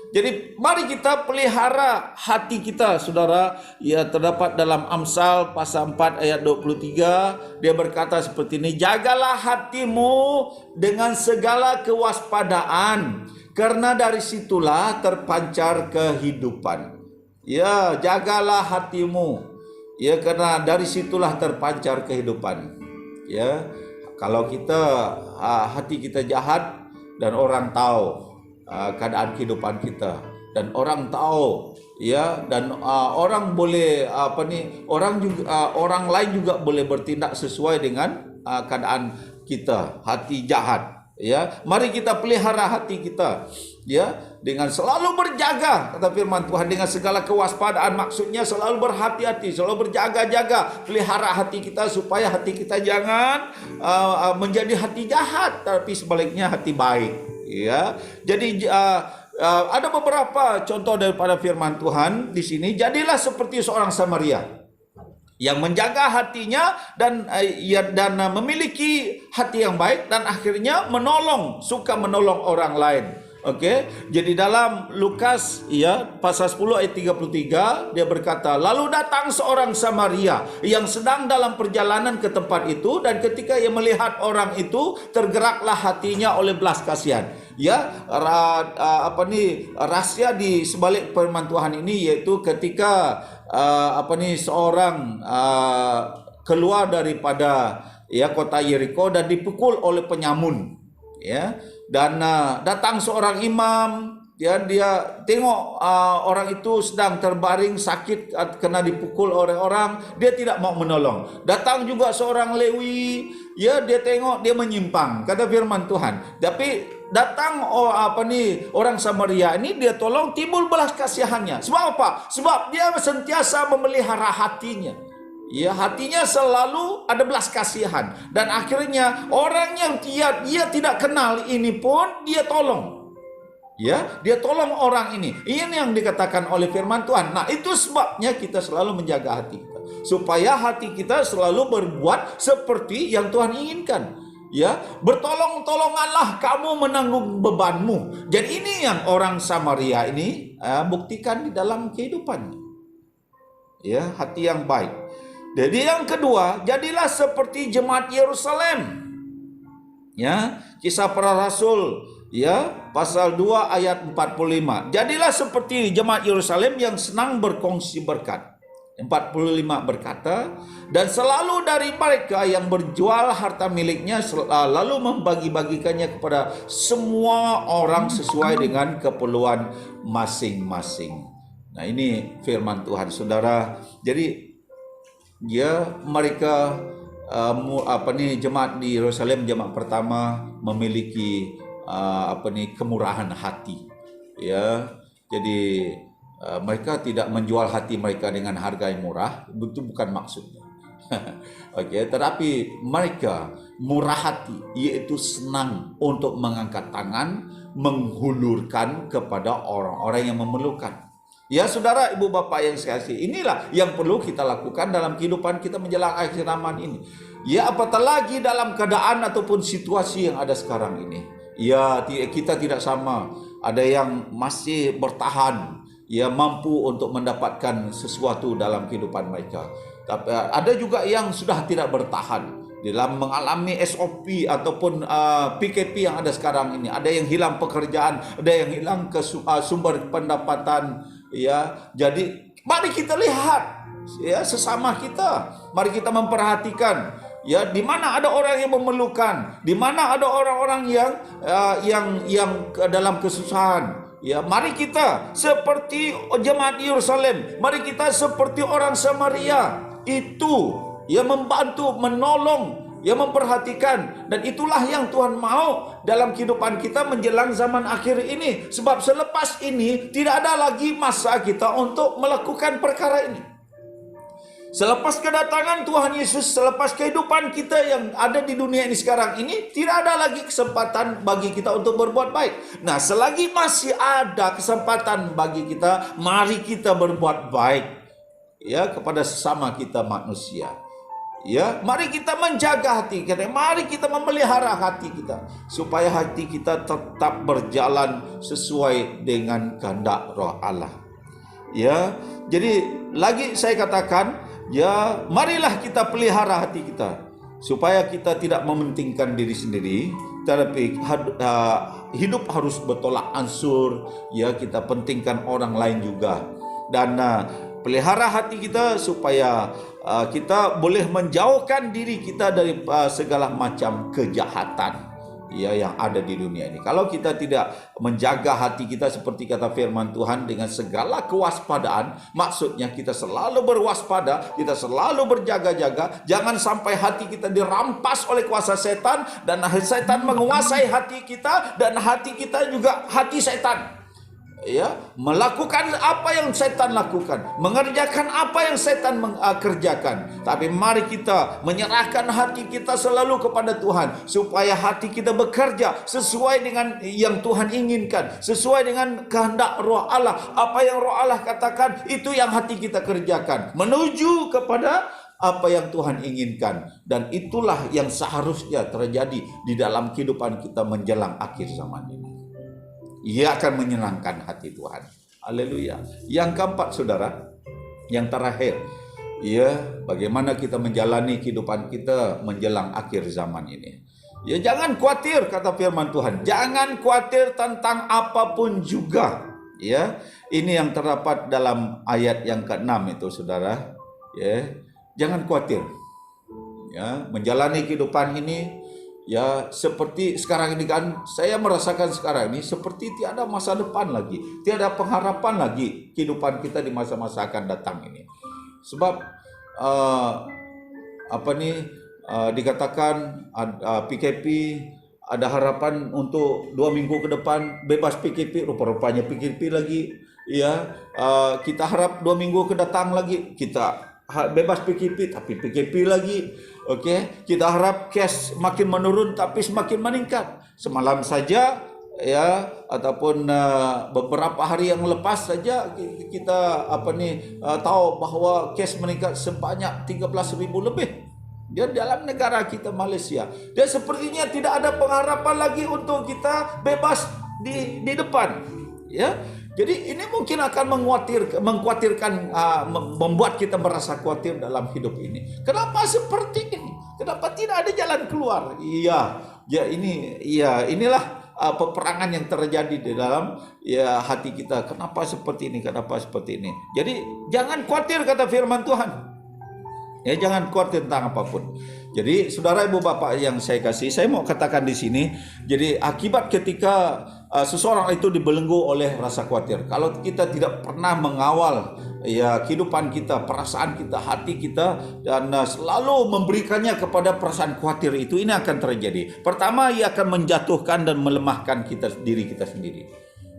Jadi mari kita pelihara hati kita, saudara. Terdapat dalam Amsal pasal 4 ayat 23. Dia berkata seperti ini, jagalah hatimu dengan segala kewaspadaan, karena dari situlah terpancar kehidupan. Jagalah hatimu, karena dari situlah terpancar kehidupan. Kalau kita hati kita jahat dan orang tahu keadaan kehidupan kita, dan orang tahu dan orang boleh orang lain juga boleh bertindak sesuai dengan keadaan kita, hati jahat. Mari kita pelihara hati kita dengan selalu berjaga, kata firman Tuhan, dengan segala kewaspadaan. Maksudnya selalu berhati-hati, selalu berjaga-jaga, pelihara hati kita supaya hati kita jangan menjadi hati jahat, tapi sebaliknya hati baik. Jadi ada beberapa contoh daripada firman Tuhan di sini. Jadilah seperti seorang Samaria. yang menjaga hatinya dan memiliki hati yang baik dan akhirnya suka menolong orang lain. Oke, jadi dalam Lukas pasal 10 ayat 33 dia berkata, lalu datang seorang Samaria yang sedang dalam perjalanan ke tempat itu, dan ketika ia melihat orang itu tergeraklah hatinya oleh belas kasihan. Rahasia di sebalik firman Tuhan ini yaitu ketika seorang keluar daripada kota Yeriko dan dipukul oleh penyamun, dan datang seorang imam, dia tengok orang itu sedang terbaring sakit kena dipukul oleh orang, dia tidak mau menolong. Datang juga seorang Lewi, dia tengok dia menyimpang, kata firman Tuhan. Tapi datang orang Samaria ini, dia tolong, timbul belas kasihannya. Sebab apa? Sebab dia sentiasa memelihara hatinya. Hatinya selalu ada belas kasihan, dan akhirnya orang yang dia tidak kenal ini pun dia tolong. Dia tolong orang ini. Ini yang dikatakan oleh firman Tuhan. Nah, itu sebabnya kita selalu menjaga hati kita, supaya hati kita selalu berbuat seperti yang Tuhan inginkan. Bertolong-tolonganlah kamu menanggung bebanmu. Dan ini yang orang Samaria ini buktikan di dalam kehidupannya. Hati yang baik. Jadi yang kedua, jadilah seperti jemaat Yerusalem. Kisah Para Rasul pasal 2 ayat 45. Jadilah seperti jemaat Yerusalem yang senang berkongsi berkat. 45 berkata, dan selalu dari mereka yang berjual harta miliknya lalu membagi-bagikannya kepada semua orang sesuai dengan keperluan masing-masing. Nah, ini firman Tuhan, saudara. Jadi mereka jemaat di Yerusalem, jemaat pertama, memiliki kemurahan hati. Jadi mereka tidak menjual hati mereka dengan harga yang murah, itu bukan maksudnya. Tetapi mereka murah hati, yaitu senang untuk mengangkat tangan, menghulurkan kepada orang-orang yang memerlukan. Saudara, ibu bapak yang saya kasihi, inilah yang perlu kita lakukan dalam kehidupan kita menjelang akhir zaman ini. Apatah lagi dalam keadaan ataupun situasi yang ada sekarang ini. Kita tidak sama. Ada yang masih bertahan, mampu untuk mendapatkan sesuatu dalam kehidupan mereka. Tapi ada juga yang sudah tidak bertahan dalam mengalami SOP ataupun PKP yang ada sekarang ini. Ada yang hilang pekerjaan, ada yang hilang sumber pendapatan. Jadi mari kita lihat sesama kita, mari kita memperhatikan di mana ada orang yang memerlukan, di mana ada orang-orang yang dalam kesusahan. Mari kita seperti jemaat Yerusalem, mari kita seperti orang Samaria itu membantu, menolong, memperhatikan. Dan itulah yang Tuhan mau dalam kehidupan kita menjelang zaman akhir ini. Sebab selepas ini tidak ada lagi masa kita untuk melakukan perkara ini. Selepas kedatangan Tuhan Yesus, selepas kehidupan kita yang ada di dunia ini sekarang ini, tidak ada lagi kesempatan bagi kita untuk berbuat baik. Nah, selagi masih ada kesempatan bagi kita, mari kita berbuat baik kepada sesama kita manusia. Mari kita menjaga hati kita, mari kita memelihara hati kita, supaya hati kita tetap berjalan sesuai dengan kehendak Roh Allah. Jadi lagi saya katakan, marilah kita pelihara hati kita, supaya kita tidak mementingkan diri sendiri, tetapi hidup harus bertolak ansur. Kita pentingkan orang lain juga, dan pelihara hati kita supaya kita boleh menjauhkan diri kita dari segala macam kejahatan yang ada di dunia ini. Kalau kita tidak menjaga hati kita seperti kata firman Tuhan dengan segala kewaspadaan, maksudnya kita selalu berwaspada, kita selalu berjaga-jaga, jangan sampai hati kita dirampas oleh kuasa setan, dan setan menguasai hati kita, dan hati kita juga hati setan. Melakukan apa yang setan lakukan, mengerjakan apa yang setan kerjakan. Tapi mari kita menyerahkan hati kita selalu kepada Tuhan, supaya hati kita bekerja sesuai dengan yang Tuhan inginkan, sesuai dengan kehendak Roh Allah. Apa yang Roh Allah katakan, itu yang hati kita kerjakan, menuju kepada apa yang Tuhan inginkan, dan itulah yang seharusnya terjadi di dalam kehidupan kita menjelang akhir zaman ini. Ia akan menyenangkan hati Tuhan. Haleluya. Yang keempat, saudara, yang terakhir, ya, bagaimana kita menjalani kehidupan kita menjelang akhir zaman ini. Ya, jangan khawatir, kata firman Tuhan. Jangan khawatir tentang apapun juga. Ya, ini yang terdapat dalam ayat yang ke-6 itu, saudara. Ya, jangan khawatir. Ya, menjalani kehidupan ini, ya, seperti sekarang ini kan, saya merasakan sekarang ini seperti tiada masa depan lagi, tiada pengharapan lagi kehidupan kita di masa-masa akan datang ini. Sebab dikatakan PKP ada harapan untuk 2 minggu ke depan bebas PKP, rupa-rupanya PKP lagi. Ya, kita harap 2 minggu ke datang lagi kita bebas PKP, tapi PKP lagi. Okey, kita harap kes makin menurun tapi semakin meningkat. Semalam saja, ya, ataupun beberapa hari yang lepas saja kita tahu bahawa kes meningkat sebanyak 13,000 lebih. Dia dalam negara kita, Malaysia. Dia sepertinya tidak ada pengharapan lagi untuk kita bebas di depan. Ya, jadi ini mungkin akan mengkhawatirkan, membuat kita merasa khawatir dalam hidup ini. Kenapa seperti ini? Kenapa tidak ada jalan keluar? Inilah peperangan yang terjadi di dalam hati kita. Kenapa seperti ini? Kenapa seperti ini? Jadi jangan khawatir, kata firman Tuhan. Ya, jangan khawatir tentang apapun. Jadi, saudara, ibu, bapak yang saya kasih, saya mau katakan di sini. Jadi, akibat ketika seseorang itu dibelenggu oleh rasa khawatir, kalau kita tidak pernah mengawal kehidupan kita, perasaan kita, hati kita, dan selalu memberikannya kepada perasaan khawatir itu, ini akan terjadi. Pertama, ia akan menjatuhkan dan melemahkan diri kita sendiri.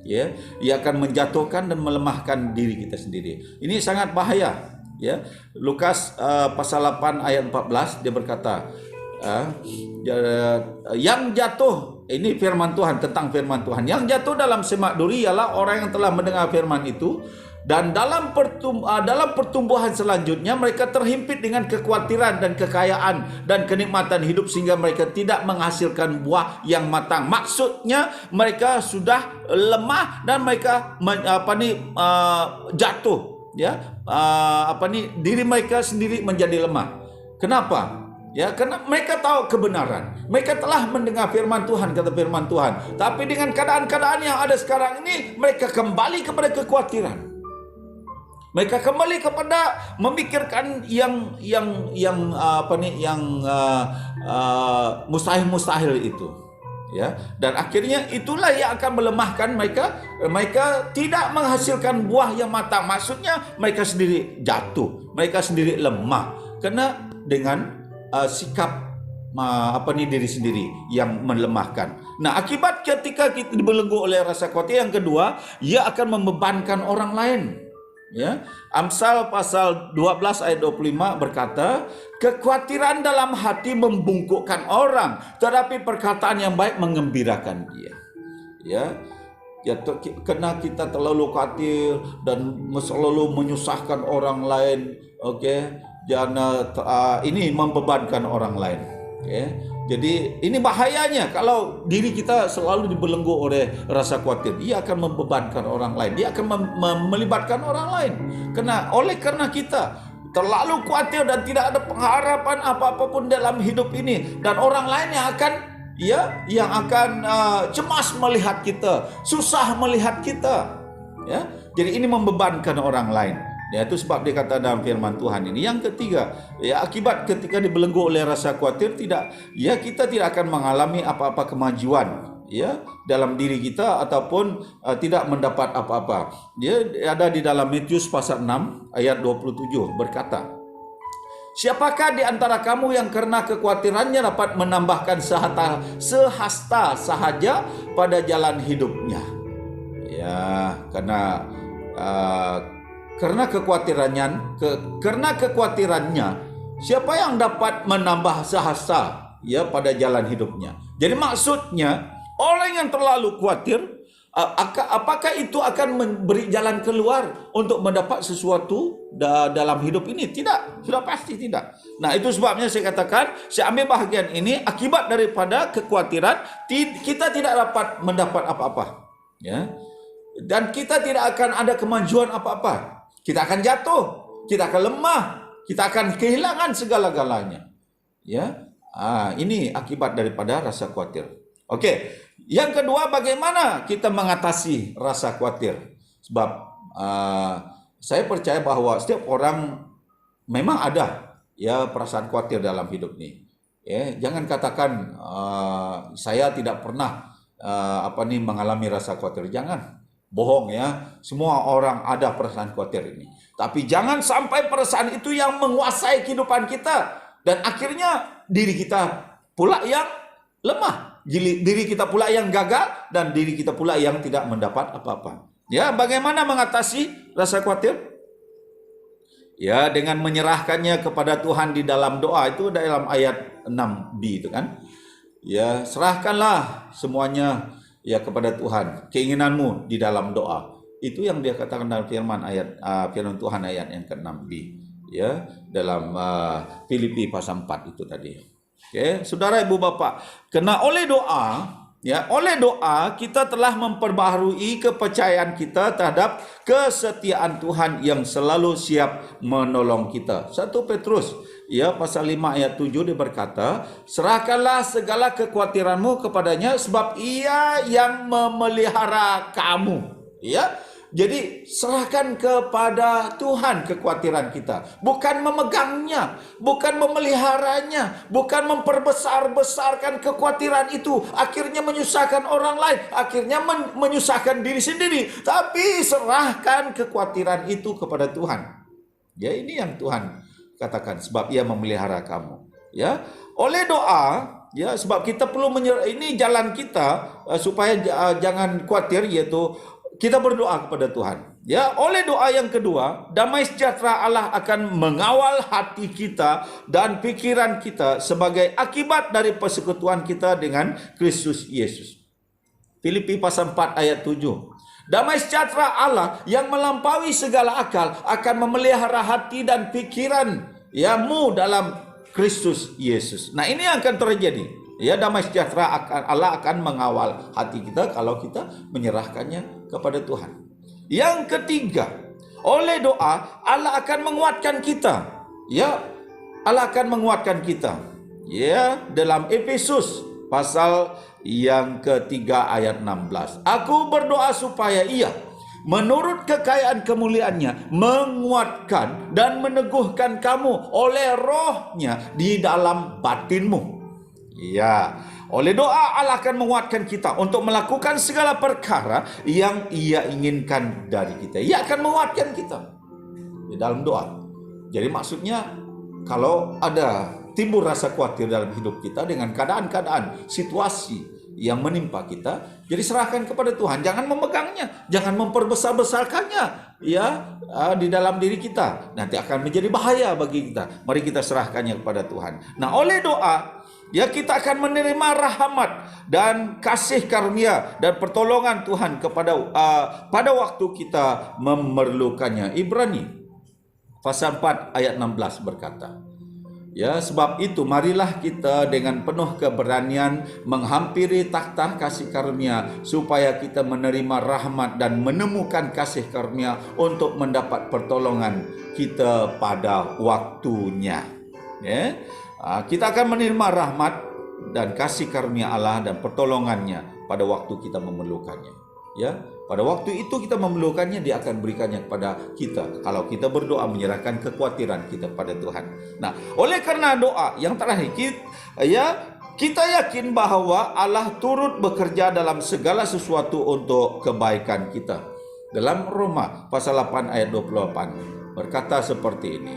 Ya, ia akan menjatuhkan dan melemahkan diri kita sendiri. Ini sangat bahaya. Ya, Lukas pasal 8 ayat 14 dia berkata, yang jatuh, ini firman Tuhan, tentang firman Tuhan, yang jatuh dalam semak duri ialah orang yang telah mendengar firman itu, dan dalam pertumbuhan selanjutnya mereka terhimpit dengan kekhawatiran dan kekayaan dan kenikmatan hidup sehingga mereka tidak menghasilkan buah yang matang. Maksudnya mereka sudah lemah dan mereka jatuh. Ya, diri mereka sendiri menjadi lemah. Kenapa? Ya, karena mereka tahu kebenaran. Mereka telah mendengar firman Tuhan, kata firman Tuhan. Tapi dengan keadaan-keadaan yang ada sekarang ini, mereka kembali kepada kekhawatiran. Mereka kembali kepada memikirkan yang mustahil-mustahil itu. Ya, dan akhirnya itulah yang akan melemahkan mereka. Mereka tidak menghasilkan buah yang matang. Maksudnya mereka sendiri jatuh, mereka sendiri lemah karena dengan sikap diri sendiri yang melemahkan. Nah, akibat ketika kita dibelenggu oleh rasa khawatir, yang kedua, ia akan membebankan orang lain. Ya, Amsal pasal 12 ayat 25 berkata, kekhawatiran dalam hati membungkukkan orang, tetapi perkataan yang baik mengembirakan dia. Ya, karena kita terlalu khawatir dan selalu menyusahkan orang lain, jangan ini membebankan orang lain. Jadi ini bahayanya kalau diri kita selalu dibelenggu oleh rasa khawatir. Dia akan membebankan orang lain. Dia akan melibatkan orang lain. Karena kita terlalu khawatir dan tidak ada pengharapan apa-apapun dalam hidup ini, dan orang lain yang akan cemas melihat kita, susah melihat kita. Ya, jadi ini membebankan orang lain. Ya, itu sebab dia kata dalam firman Tuhan ini. Yang ketiga, ya, akibat ketika dibelenggu oleh rasa khawatir, kita tidak akan mengalami apa-apa kemajuan dalam diri kita ataupun tidak mendapat apa-apa. Dia ada di dalam Matius pasal 6 ayat 27 berkata, siapakah di antara kamu yang karena kekhawatirannya dapat menambahkan sehasta sahaja pada jalan hidupnya? Ya, karena kekhawatirannya, siapa yang dapat menambah sehasta pada jalan hidupnya? Jadi maksudnya, orang yang terlalu khawatir apakah itu akan memberi jalan keluar untuk mendapat sesuatu dalam hidup ini? Tidak, sudah pasti tidak. Nah, itu sebabnya saya katakan, saya ambil bahagian ini akibat daripada kekhawatiran kita tidak dapat mendapat apa-apa, ya. Dan kita tidak akan ada kemajuan apa-apa. Kita akan jatuh, kita akan lemah, kita akan kehilangan segala-galanya. Ya. Ini akibat daripada rasa khawatir. Okey. Yang kedua, bagaimana kita mengatasi rasa khawatir? Sebab saya percaya bahawa setiap orang memang ada ya perasaan khawatir dalam hidup ni. Ya, jangan katakan saya tidak pernah mengalami rasa khawatir. Jangan. Bohong ya. Semua orang ada perasaan khawatir ini. Tapi jangan sampai perasaan itu yang menguasai kehidupan kita dan akhirnya diri kita pula yang lemah. Diri kita pula yang gagal dan diri kita pula yang tidak mendapat apa-apa. Ya, bagaimana mengatasi rasa khawatir? Ya, dengan menyerahkannya kepada Tuhan di dalam doa. Itu dalam ayat 6b itu kan. Ya, serahkanlah semuanya ya kepada Tuhan, keinginanmu di dalam doa. Itu yang dia katakan dalam firman Tuhan ayat yang ke-6b. Ya, dalam Filipi pasal 4 itu tadi. Okay. Saudara ibu bapa, kena oleh doa kita telah memperbaharui kepercayaan kita terhadap kesetiaan Tuhan yang selalu siap menolong kita. 1 Petrus ya pasal 5 ayat 7 dia berkata, serahkanlah segala kekhawatiranmu kepadanya sebab ia yang memelihara kamu. Ya. Jadi serahkan kepada Tuhan kekhawatiran kita. Bukan memegangnya, bukan memeliharanya, bukan memperbesar-besarkan kekhawatiran itu. Akhirnya menyusahkan orang lain, akhirnya menyusahkan diri sendiri. Tapi serahkan kekhawatiran itu kepada Tuhan. Ya, ini yang Tuhan katakan, sebab ia memelihara kamu. Ya, oleh doa, ya, sebab kita perlu ini jalan kita supaya jangan khawatir, yaitu kita berdoa kepada Tuhan. Ya, oleh doa yang kedua, damai sejahtera Allah akan mengawal hati kita dan pikiran kita sebagai akibat dari persekutuan kita dengan Kristus Yesus. Filipi pasal 4 ayat 7. Damai sejahtera Allah yang melampaui segala akal akan memelihara hati dan pikiran mu dalam Kristus Yesus. Nah, ini yang akan terjadi. Ya, damai sejahtera Allah akan mengawal hati kita kalau kita menyerahkannya kepada Tuhan. Yang ketiga, oleh doa Allah akan menguatkan kita. Ya, Allah akan menguatkan kita. Ya, dalam Efesus pasal yang ketiga ayat 16. Aku berdoa supaya ia menurut kekayaan kemuliaannya menguatkan dan meneguhkan kamu oleh rohnya di dalam batinmu. Ya, oleh doa Allah akan menguatkan kita untuk melakukan segala perkara yang Ia inginkan dari kita. Ia akan menguatkan kita di dalam doa. Jadi maksudnya kalau ada timbul rasa khawatir dalam hidup kita dengan keadaan-keadaan, situasi yang menimpa kita, jadi serahkan kepada Tuhan. Jangan memegangnya, jangan memperbesar-besarkannya ya di dalam diri kita. Nanti akan menjadi bahaya bagi kita. Mari kita serahkannya kepada Tuhan. Nah, oleh doa ya kita akan menerima rahmat dan kasih karunia dan pertolongan Tuhan pada waktu kita memerlukannya. Ibrani pasal 4 ayat 16 berkata, ya, sebab itu marilah kita dengan penuh keberanian menghampiri takhta kasih karunia supaya kita menerima rahmat dan menemukan kasih karunia untuk mendapat pertolongan kita pada waktunya. Ya. Kita akan menerima rahmat dan kasih karunia Allah dan pertolongannya pada waktu kita memerlukannya. Ya, pada waktu itu kita memerlukannya, Dia akan berikannya kepada kita kalau kita berdoa menyerahkan kekhawatiran kita pada Tuhan. Nah, oleh karena doa yang terakhir kita yakin bahwa Allah turut bekerja dalam segala sesuatu untuk kebaikan kita. Dalam Roma pasal 8 ayat 28 berkata seperti ini.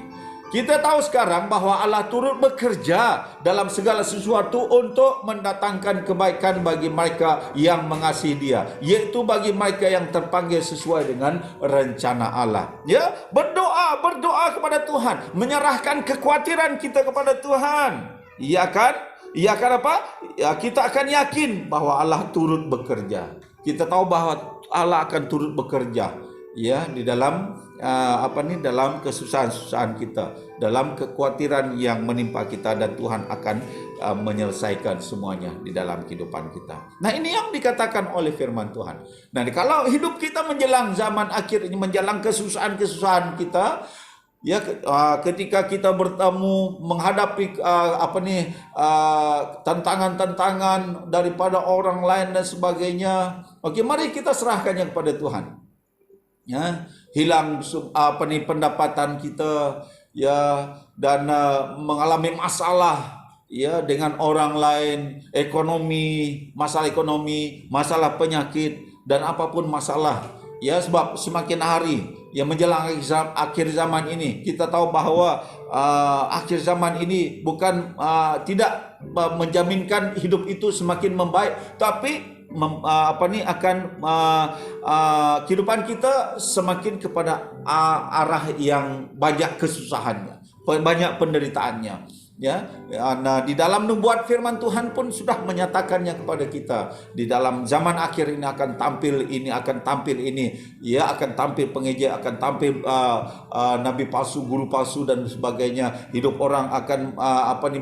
Kita tahu sekarang bahwa Allah turut bekerja dalam segala sesuatu untuk mendatangkan kebaikan bagi mereka yang mengasihi Dia, yaitu bagi mereka yang terpanggil sesuai dengan rencana Allah. Ya, berdoa kepada Tuhan, menyerahkan kekhawatiran kita kepada Tuhan. Ia akan apa? Ya, kita akan yakin bahwa Allah turut bekerja. Kita tahu bahwa Allah akan turut bekerja ya di dalam dalam kesusahan-kesusahan kita, dalam kekhawatiran yang menimpa kita, dan Tuhan akan menyelesaikan semuanya di dalam kehidupan kita. Nah, ini yang dikatakan oleh firman Tuhan. Nah, kalau hidup kita menjelang zaman akhir ini, menjelang kesusahan-kesusahan kita, ya, ketika kita bertemu menghadapi tantangan-tantangan daripada orang lain dan sebagainya, oke, mari kita serahkannya kepada Tuhan. Ya, hilang pendapatan kita, ya, dan mengalami masalah ya dengan orang lain, masalah ekonomi, masalah penyakit, dan apapun masalah. Ya, sebab semakin hari yang menjelang akhir zaman ini, kita tahu bahwa akhir zaman ini bukan tidak menjaminkan hidup itu semakin membaik, tapi kehidupan kita semakin kepada arah yang banyak kesusahannya, banyak penderitaannya. Ya, nah, di dalam nubuat firman Tuhan pun sudah menyatakannya kepada kita. Di dalam zaman akhir ini akan tampil ini, ya, akan tampil pengeja, akan tampil nabi palsu, guru palsu, dan sebagainya. Hidup orang akan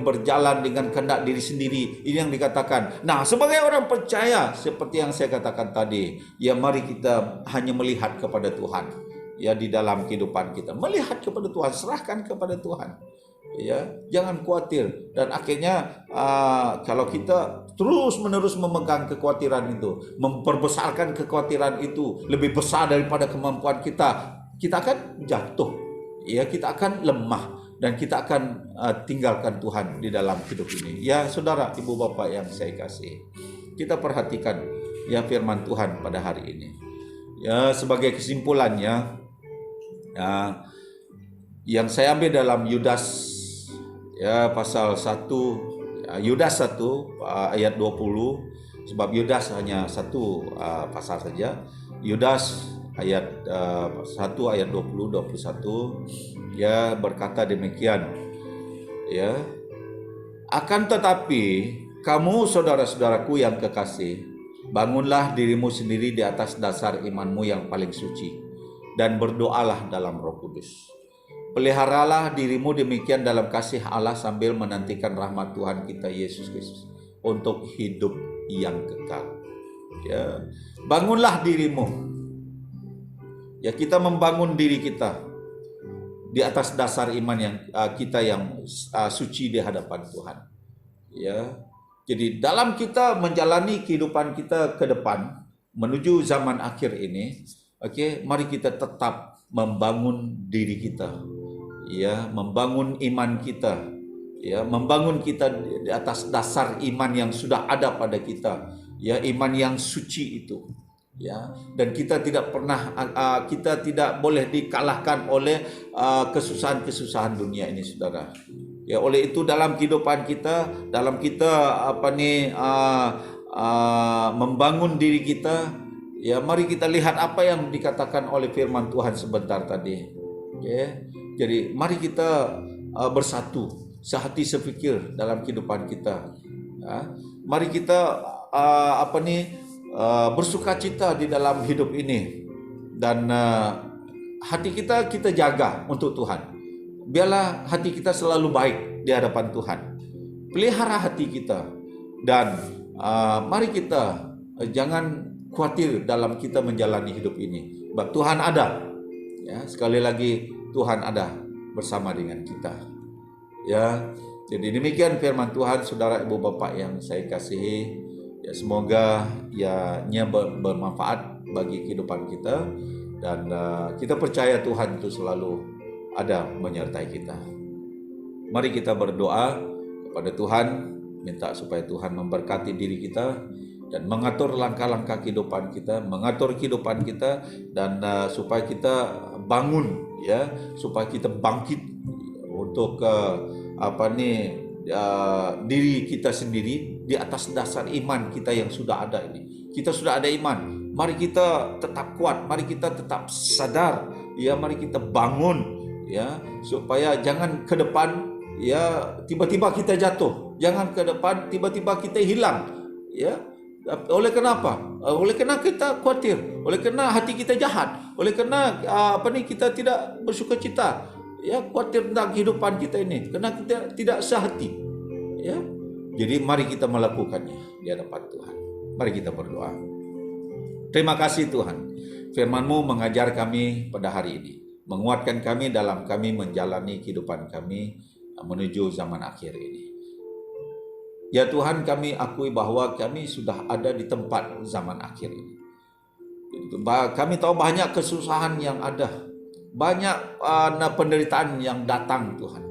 berjalan dengan kehendak diri sendiri. Ini yang dikatakan. Nah, sebagai orang percaya, seperti yang saya katakan tadi, ya, mari kita hanya melihat kepada Tuhan. Ya, di dalam kehidupan kita, melihat kepada Tuhan, serahkan kepada Tuhan. Ya, jangan khawatir. Dan akhirnya kalau kita terus-menerus memegang kekhawatiran itu, memperbesarkan kekhawatiran itu lebih besar daripada kemampuan kita, kita akan jatuh. Ya, kita akan lemah, dan kita akan tinggalkan Tuhan di dalam hidup ini. Ya, saudara, ibu bapak yang saya kasih, kita perhatikan ya firman Tuhan pada hari ini. Ya, sebagai kesimpulannya, yang saya ambil dalam Yudas, ya, pasal 1, Yudas 1 ayat 20, sebab Yudas hanya satu pasal saja. Yudas ayat 1 ayat 20-21, ya, berkata demikian, ya, akan tetapi kamu, saudara-saudaraku yang kekasih, bangunlah dirimu sendiri di atas dasar imanmu yang paling suci, dan berdoalah dalam Roh Kudus. Peliharalah dirimu demikian dalam kasih Allah sambil menantikan rahmat Tuhan kita Yesus Kristus untuk hidup yang kekal. Ya, bangunlah dirimu. Ya, kita membangun diri kita di atas dasar iman yang kita yang suci di hadapan Tuhan. Ya, jadi dalam kita menjalani kehidupan kita ke depan menuju zaman akhir ini, oke, mari kita tetap membangun diri kita. Ya, membangun iman kita, ya, membangun kita di atas dasar iman yang sudah ada pada kita, ya, iman yang suci itu, ya, dan kita tidak boleh dikalahkan oleh kesusahan-kesusahan dunia ini, saudara. Ya, oleh itu dalam kehidupan kita, membangun diri kita, ya, mari kita lihat apa yang dikatakan oleh firman Tuhan sebentar tadi. Ya, jadi mari kita bersatu, sehati sepikir dalam kehidupan kita. Ya, mari kita bersukacita di dalam hidup ini, dan hati kita jaga untuk Tuhan. Biarlah hati kita selalu baik di hadapan Tuhan. Pelihara hati kita, dan mari kita jangan khawatir dalam kita menjalani hidup ini. Sebab Tuhan ada. Ya, sekali lagi, Tuhan ada bersama dengan kita. Ya, jadi demikian firman Tuhan, saudara, ibu bapak yang saya kasihi. Ya, semoga bermanfaat bagi kehidupan kita, dan kita percaya Tuhan itu selalu ada menyertai kita. Mari kita berdoa kepada Tuhan, minta supaya Tuhan memberkati diri kita dan mengatur langkah-langkah kehidupan kita, mengatur kehidupan kita, dan supaya kita bangun, ya, supaya kita bangkit untuk diri kita sendiri di atas dasar iman kita yang sudah ada ini. Kita sudah ada iman, mari kita tetap kuat, mari kita tetap sadar, ya, mari kita bangun, ya, supaya jangan ke depan, ya, tiba-tiba kita jatuh, jangan ke depan tiba-tiba kita hilang, ya. Oleh kenapa? Oleh kerana kita khawatir, oleh kerana hati kita jahat, oleh kerana kita tidak bersuka cita, ya, khawatir tentang kehidupan kita ini, kerana kita tidak sehati, ya. Jadi mari kita melakukannya di hadapan Tuhan. Mari kita berdoa. Terima kasih Tuhan, firman-Mu mengajar kami pada hari ini, menguatkan kami dalam kami menjalani kehidupan kami menuju zaman akhir ini. Ya Tuhan, kami akui bahwa kami sudah ada di tempat zaman akhir ini. Kami tahu banyak kesusahan yang ada, banyak penderitaan yang datang Tuhan.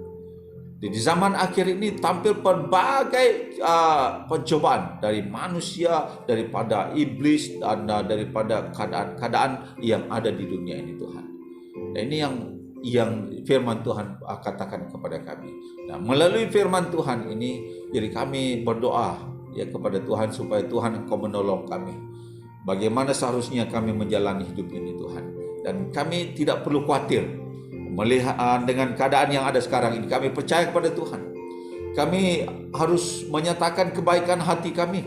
Di zaman akhir ini tampil pelbagai pencobaan dari manusia, daripada iblis, dan daripada keadaan-keadaan yang ada di dunia ini Tuhan. Dan ini yang firman Tuhan katakan kepada kami. Nah, melalui firman Tuhan ini, jadi kami berdoa ya kepada Tuhan supaya Tuhan Engkau menolong kami. Bagaimana seharusnya kami menjalani hidup ini Tuhan. Dan kami tidak perlu khawatir melihat dengan keadaan yang ada sekarang ini. Kami percaya kepada Tuhan. Kami harus menyatakan kebaikan hati kami.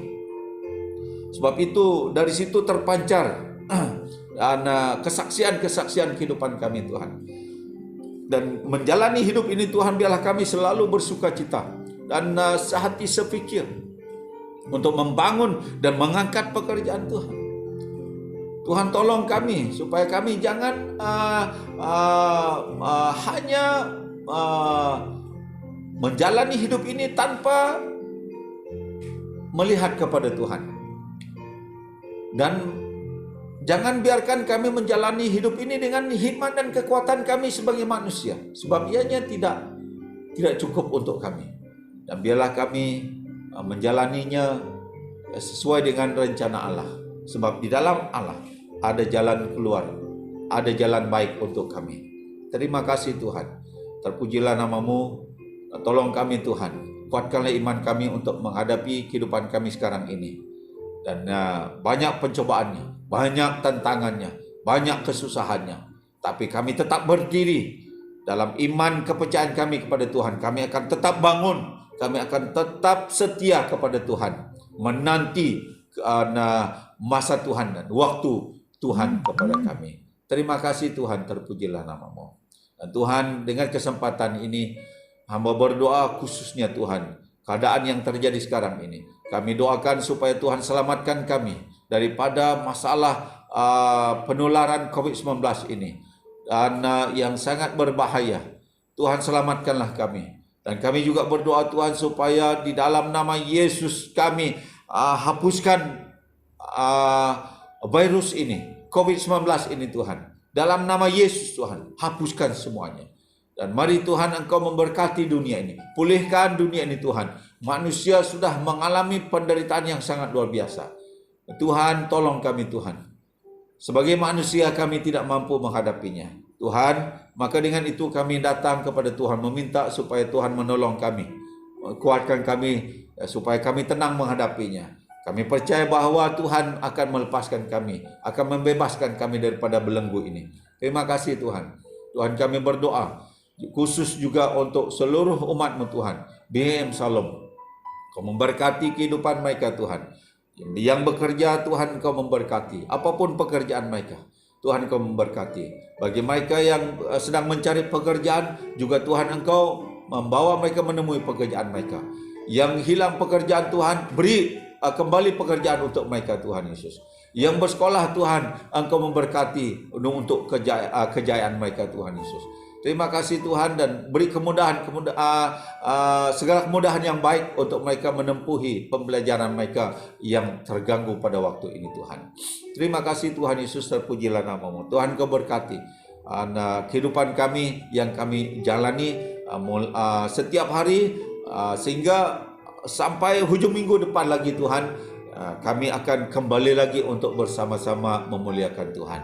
Sebab itu dari situ terpancar dan kesaksian-kesaksian kehidupan kami Tuhan. Dan menjalani hidup ini Tuhan, biarlah kami selalu bersuka cita dan sehati sepikir untuk membangun dan mengangkat pekerjaan Tuhan. Tuhan tolong kami supaya kami jangan hanya menjalani hidup ini tanpa melihat kepada Tuhan. Dan jangan biarkan kami menjalani hidup ini dengan hikmat dan kekuatan kami sebagai manusia, sebab ianya tidak cukup untuk kami. Dan biarlah kami menjalaninya sesuai dengan rencana Allah, sebab di dalam Allah ada jalan keluar, ada jalan baik untuk kami. Terima kasih Tuhan, terpujilah nama-Mu. Tolong kami Tuhan, kuatkanlah iman kami untuk menghadapi kehidupan kami sekarang ini. Dan banyak pencobaannya, banyak tantangannya, banyak kesusahannya. Tapi kami tetap berdiri dalam iman kepercayaan kami kepada Tuhan. Kami akan tetap bangun, kami akan tetap setia kepada Tuhan, menanti masa Tuhan dan waktu Tuhan kepada kami. Terima kasih Tuhan, terpujilah nama-Mu. Dan Tuhan, dengan kesempatan ini hamba berdoa khususnya Tuhan, keadaan yang terjadi sekarang ini, kami doakan supaya Tuhan selamatkan kami daripada masalah penularan COVID-19 ini dan yang sangat berbahaya. Tuhan selamatkanlah kami. Dan kami juga berdoa Tuhan supaya di dalam nama Yesus kami hapuskan virus ini, COVID-19 ini Tuhan. Dalam nama Yesus Tuhan, hapuskan semuanya. Dan mari Tuhan Engkau memberkati dunia ini, pulihkan dunia ini Tuhan. Manusia sudah mengalami penderitaan yang sangat luar biasa. Tuhan, tolong kami Tuhan. Sebagai manusia kami tidak mampu menghadapinya. Tuhan, maka dengan itu kami datang kepada Tuhan meminta supaya Tuhan menolong kami, kuatkan kami supaya kami tenang menghadapinya. Kami percaya bahawa Tuhan akan melepaskan kami, akan membebaskan kami daripada belenggu ini. Terima kasih Tuhan. Tuhan, kami berdoa khusus juga untuk seluruh umat-Mu Tuhan. BHM Shalom, Kau memberkati kehidupan mereka Tuhan. Yang bekerja Tuhan Kau memberkati. Apapun pekerjaan mereka, Tuhan Kau memberkati. Bagi mereka yang sedang mencari pekerjaan, juga Tuhan Engkau membawa mereka menemui pekerjaan mereka. Yang hilang pekerjaan Tuhan, beri kembali pekerjaan untuk mereka Tuhan Yesus. Yang bersekolah Tuhan, Engkau memberkati untuk kejayaan mereka Tuhan Yesus. Terima kasih Tuhan, dan beri segala kemudahan yang baik untuk mereka menempuhi pembelajaran mereka yang terganggu pada waktu ini Tuhan. Terima kasih Tuhan Yesus, terpujilah nama-Mu. Tuhan Kau berkati kehidupan kami yang kami jalani setiap hari sehingga sampai hujung minggu depan lagi Tuhan, kami akan kembali lagi untuk bersama-sama memuliakan Tuhan.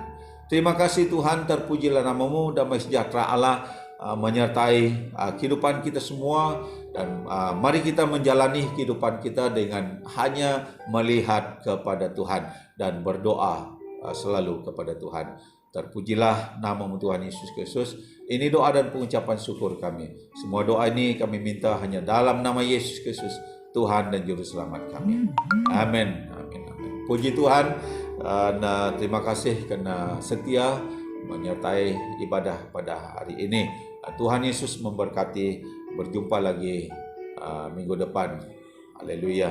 Terima kasih Tuhan, terpujilah nama-Mu. Damai sejahtera Allah menyertai kehidupan kita semua. Dan mari kita menjalani kehidupan kita dengan hanya melihat kepada Tuhan dan berdoa selalu kepada Tuhan. Terpujilah nama-Mu Tuhan Yesus Kristus. Ini doa dan pengucapan syukur kami. Semua doa ini kami minta hanya dalam nama Yesus Kristus, Tuhan dan Juru Selamat kami. Amin. Amin. Puji Tuhan, dan terima kasih kerana setia menyertai ibadah pada hari ini. Tuhan Yesus memberkati. Berjumpa lagi minggu depan. Haleluya.